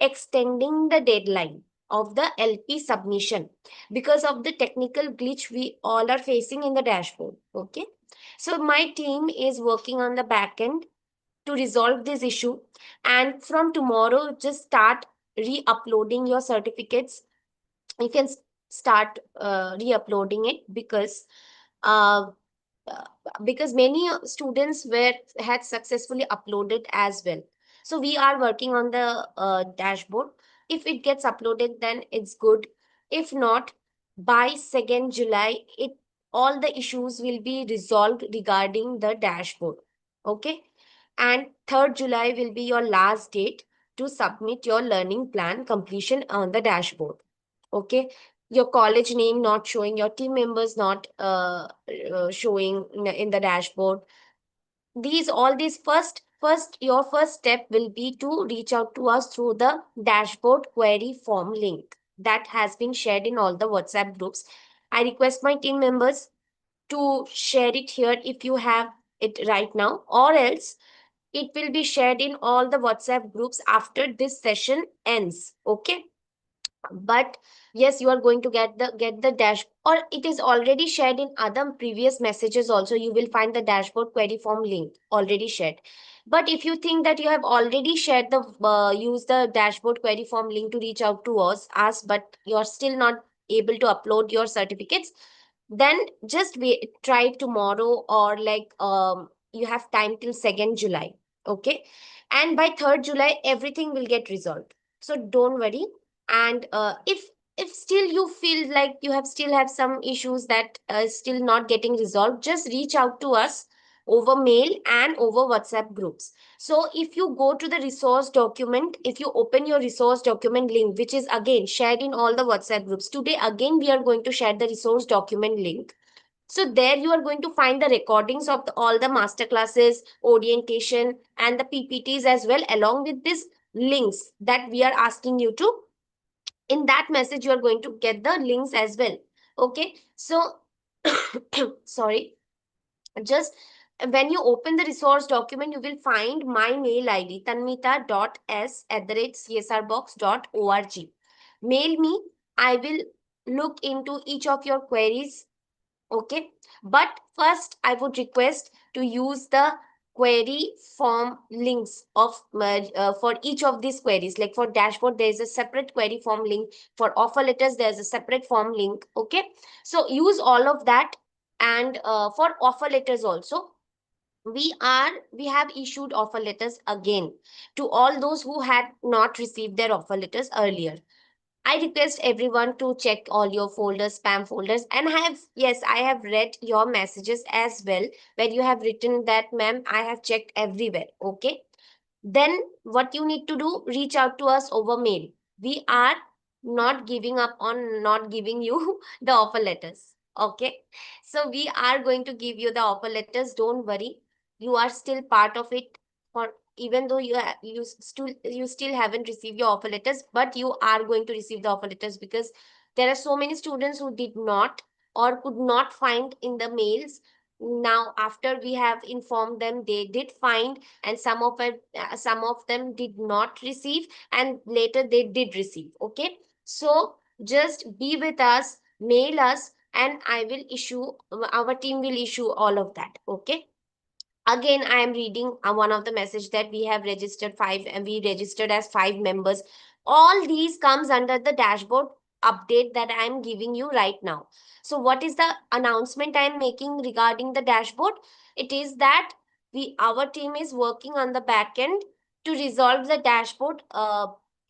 extending the deadline of the LP submission because of the technical glitch we all are facing in the dashboard. Okay. So my team is working on the backend to resolve this issue. And from tomorrow, just start re-uploading your certificates. You can start re-uploading it uh, uh, because many students were had successfully uploaded as well. So we are working on the dashboard. If it gets uploaded, then it's good. If not, by 2nd July, it all the issues will be resolved regarding the dashboard. Okay. And 3rd July will be your last date to submit your learning plan completion on the dashboard. Okay. Your college name not showing, your team members not showing in the dashboard. These all these first your first step will be to reach out to us through the dashboard query form link that has been shared in all the WhatsApp groups. I request my team members to share it here if you have it right now, or else it will be shared in all the WhatsApp groups after this session ends. Okay. But yes, you are going to get the dash, or it is already shared in other previous messages also. You will find the dashboard query form link already shared. But if you think that you have already shared the use the dashboard query form link to reach out to us, but you're still not able to upload your certificates, then just try tomorrow, or like you have time till 2nd July. Okay. And by 3rd July everything will get resolved, so don't worry. And if still you feel like you have still have some issues that still not getting resolved, just reach out to us over mail and over WhatsApp groups. So if you go to the resource document, if you open your resource document link, which is again shared in all the WhatsApp groups, today again we are going to share the resource document link. So there you are going to find the recordings of all the master classes, orientation, and the PPTs as well, along with these links that we are asking you to. In that message, you are going to get the links as well. Okay. So, sorry, just when you open the resource document, you will find my mail id tanmita.s@csrbox.org. Mail me. I will look into each of your queries. Okay, but first I would request to use the query form links of for each of these queries. Like for dashboard, there is a separate query form link. For offer letters, there's a separate form link. Okay, so use all of that. And for offer letters also, we have issued offer letters again to all those who had not received their offer letters earlier. I request everyone to check all your folders, spam folders, and I have read your messages as well, where you have written that, ma'am, I have checked everywhere. Okay. Then what you need to do, reach out to us over mail. We are not giving up on not giving you the offer letters. Okay. So we are going to give you the offer letters. Don't worry. You are still part of it. For even though you still haven't received your offer letters, but you are going to receive the offer letters, because there are so many students who did not or could not find in the mails. Now after we have informed them, they did find, and some of them did not receive, and later they did receive. Okay, so just be with us, mail us, and I will issue, our team will issue all of that. Okay. Again, I am reading one of the message that we have registered five, and we registered as 5 members. All these comes under the dashboard update that I am giving you right now. So what is the announcement I am making regarding the dashboard? It is that we our team is working on the back end to resolve the dashboard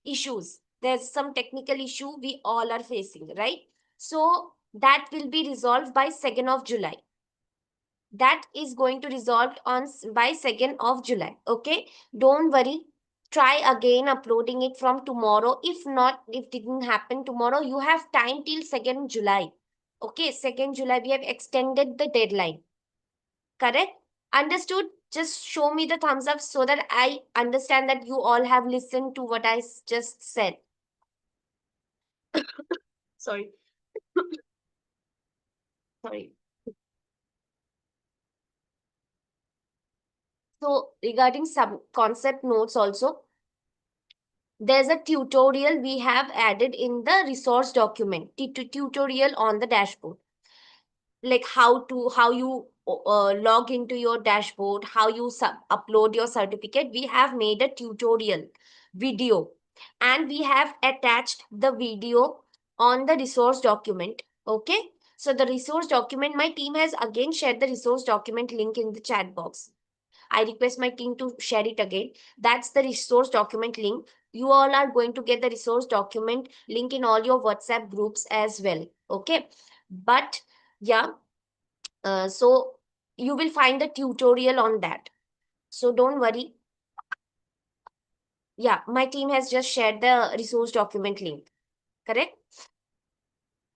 issues. There's some technical issue we all are facing, right? So that will be resolved by 2nd of July. That is going to resolve on by 2nd of July. Okay, don't worry. Try again uploading it from tomorrow. If not, if didn't happen tomorrow, you have time till 2nd July. Okay, 2nd July, we have extended the deadline. Correct? Understood? Just show me the thumbs up so that I understand that you all have listened to what I just said. Sorry. Sorry. So regarding some concept notes also, there's a tutorial we have added in the resource document, tutorial on the dashboard, like how you log into your dashboard, how you upload your certificate. We have made a tutorial video, and we have attached the video on the resource document. Okay, so the resource document, my team has again shared the resource document link in the chat box. I request my team to share it again. That's the resource document link. You all are going to get the resource document link in all your WhatsApp groups as well. Okay. But yeah, so you will find the tutorial on that. So don't worry. Yeah, my team has just shared the resource document link. Correct?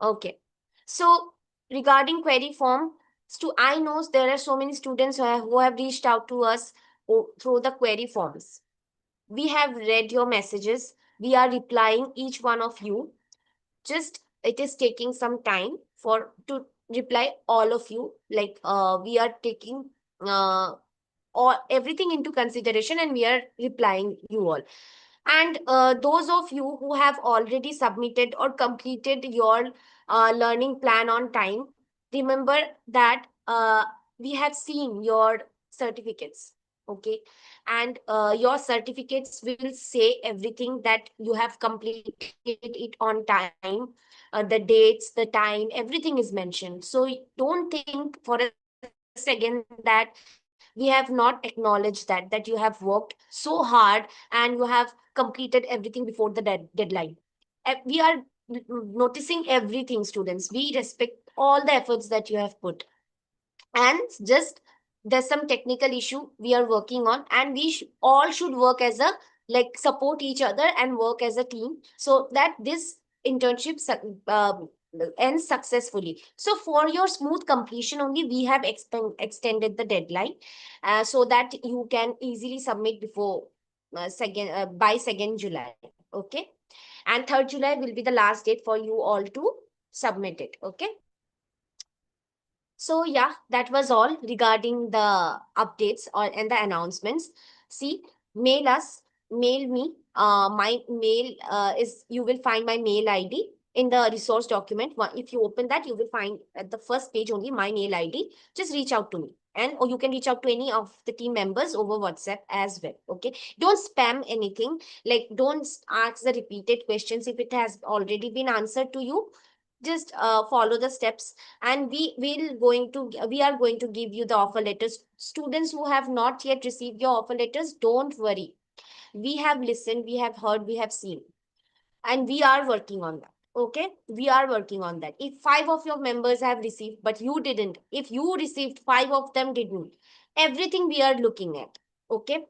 Okay. So regarding query form, I know there are so many students who have reached out to us through the query forms. We have read your messages. We are replying each one of you. Just it is taking some time for to reply all of you. Like we are taking all everything into consideration, and we are replying you all. And those of you who have already submitted or completed your learning plan on time, remember that we have seen your certificates. Okay, and your certificates will say everything that you have completed it on time. The dates, the time, everything is mentioned. So don't think for a second that we have not acknowledged that you have worked so hard and you have completed everything before the deadline. We are noticing everything, students. We respect all the efforts that you have put. And just there's some technical issue we are working on, and we all should work as a, like, support each other and work as a team, so that this internship ends successfully. So for your smooth completion only, we have extended the deadline, so that you can easily submit before second by 2nd July. Okay, and 3rd July will be the last date for you all to submit it. Okay. So yeah, that was all regarding the updates or and the announcements. See, mail us, mail me. My mail is, you will find my mail ID in the resource document. If you open that, you will find at the first page only my mail ID. Just reach out to me. And or you can reach out to any of the team members over WhatsApp as well. Okay. Don't spam anything. Like, don't ask the repeated questions if it has already been answered to you. Just follow the steps, and we are going to give you the offer letters. Students who have not yet received your offer letters, don't worry. We have listened, we have heard, we have seen, and we are working on that. Okay, we are working on that. If 5 of your members have received but you didn't, if you received, 5 of them didn't, everything we are looking at. Okay,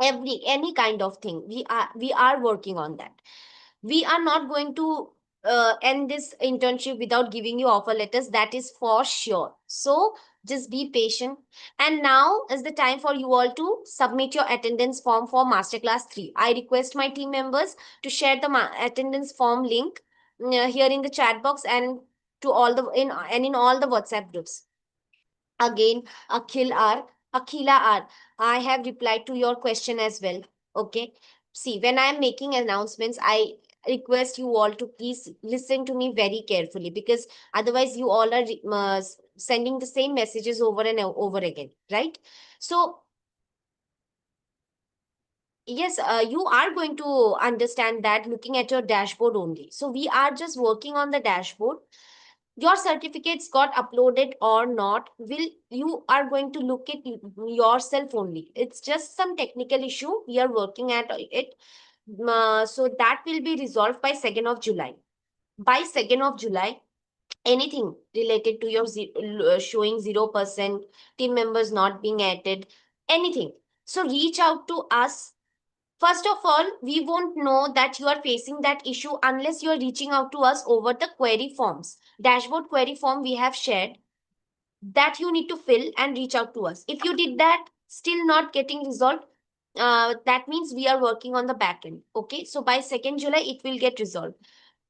any kind of thing, we are working on that. We are not going to end this internship without giving you offer letters, that is for sure. So just be patient. And now is the time for you all to submit your attendance form for Masterclass 3. I request my team members to share the attendance form link here in the chat box, and to all the in all the WhatsApp groups. Again, Akhil R, Akhila R, I have replied to your question as well. Okay. See, when I am making announcements, I request you all to please listen to me very carefully, because otherwise you all are sending the same messages over and over again, right? So yes, you are going to understand that looking at your dashboard only. So we are just working on the dashboard. Your certificates got uploaded or not, will you are going to look at yourself only. It's just some technical issue, we are working at it. So that will be resolved by 2nd of July. By 2nd of July, anything related to your showing 0%, team members not being added, anything, so reach out to us. First of all, we won't know that you are facing that issue unless you are reaching out to us over the query forms. Dashboard query form we have shared, that you need to fill and reach out to us. If you did that, still not getting resolved, that means we are working on the back end. Okay, so by 2nd July, it will get resolved.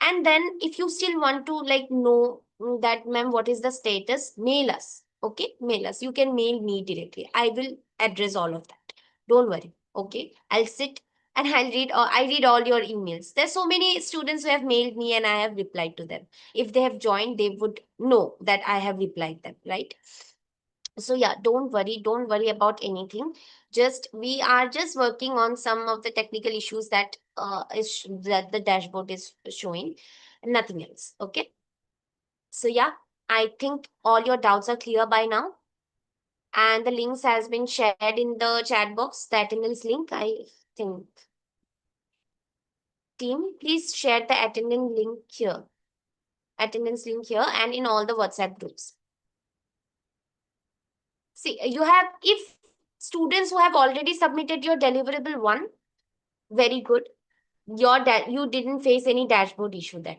And then if you still want to like know that, ma'am, what is the status, mail us. Okay, mail us. You can mail me directly. I will address all of that. Don't worry. Okay, I'll sit and I read all your emails. There's so many students who have mailed me and I have replied to them. If they have joined, they would know that I have replied them, right? So yeah, don't worry about anything. Just we are just working on some of the technical issues that that the dashboard is showing, nothing else. Okay, so yeah, I think all your doubts are clear by now, and the links has been shared in the chat box, the attendance link, I think. Team, please share the attendance link here and in all the WhatsApp groups. See, you have, if students who have already submitted your deliverable one, very good. You didn't face any dashboard issue then.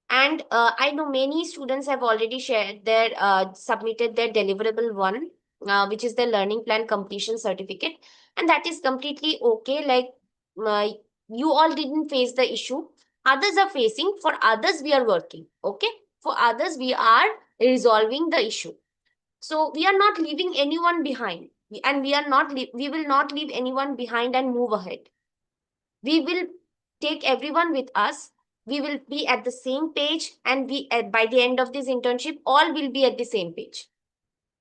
And I know many students have already shared their submitted their deliverable one, which is their learning plan completion certificate, and that is completely okay. Like, uh, you all didn't face the issue. Others are facing. For others, we are working. Okay, for others, we are resolving the issue. So we are not leaving anyone behind, and we will not leave anyone behind and move ahead. We will take everyone with us. We will be at the same page, and by the end of this internship, all will be at the same page.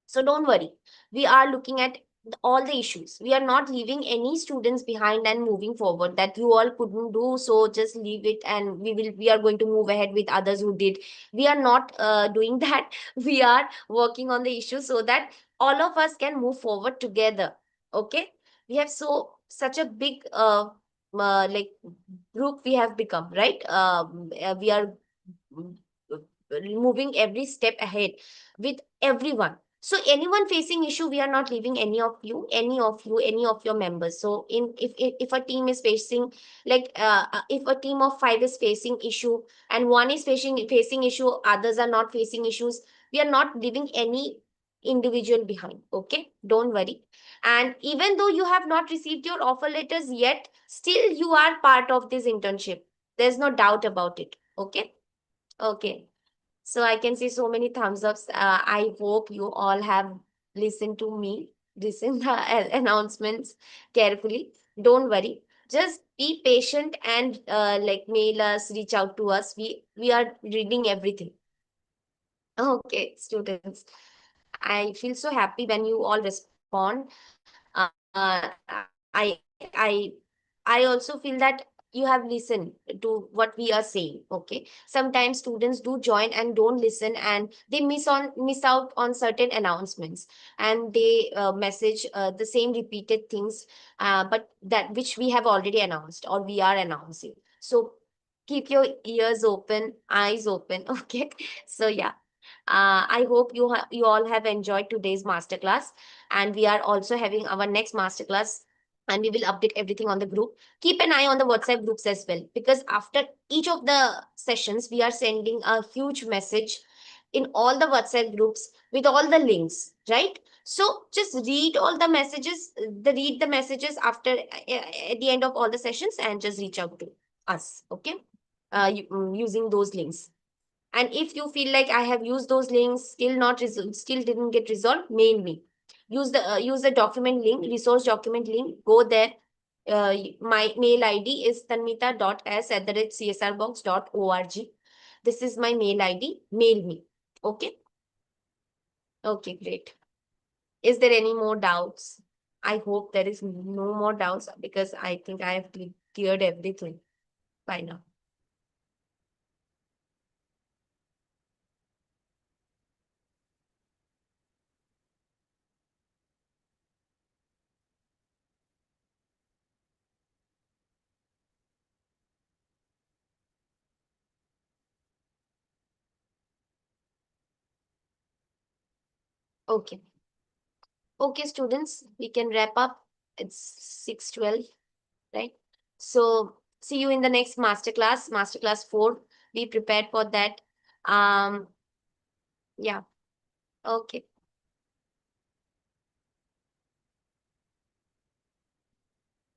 So don't worry. We are looking at all the issues. We are not leaving any students behind and moving forward that you all couldn't do. So just leave it, and we are going to move ahead with others who did. We are not doing that. We are working on the issue so that all of us can move forward together. Okay. We have such a big like group we have become, right? We are moving every step ahead with everyone. So anyone facing issue, we are not leaving any of your members. So in if a team is facing, like if a team of 5 is facing issue and one is facing issue, others are not facing issues, we are not leaving any individual behind. Okay, don't worry. And even though you have not received your offer letters yet, still you are part of this internship. There's no doubt about it. Okay. Okay. So I can see so many thumbs ups. I hope you all have listened to me, listened the announcements carefully. Don't worry. Just be patient and like mail us, reach out to us. We are reading everything. Okay, students. I feel so happy when you all respond. I also feel that you have listened to what we are saying. Okay, sometimes students do join and don't listen, and they miss out on certain announcements, and they message the same repeated things, but that which we have already announced or we are announcing. So keep your ears open, eyes open. Okay, so yeah. I hope you all have enjoyed today's masterclass, and we are also having our next masterclass, and we will update everything on the group. Keep an eye on the WhatsApp groups as well, because after each of the sessions, we are sending a huge message in all the WhatsApp groups with all the links, right? So just read the messages after at the end of all the sessions, and just reach out to us. Okay, using those links. And if you feel like I have used those links, still didn't get resolved, mail me. Use the document link, resource document link. Go there. My mail ID is tanmita.s@csrbox.org. This is my mail ID. Mail me. Okay. Okay, great. Is there any more doubts? I hope there is no more doubts, because I think I have cleared everything by now. Okay. Okay, students, we can wrap up. It's 6:12, right? So see you in the next masterclass, masterclass 4. Be prepared for that. Um, yeah. Okay.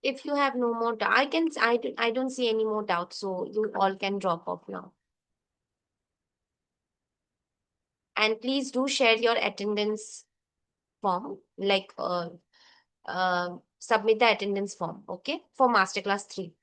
If you have no more doubt, I don't see any more doubt, so you all can drop off now. And please do share your attendance form, like submit the attendance form, okay, for masterclass 3.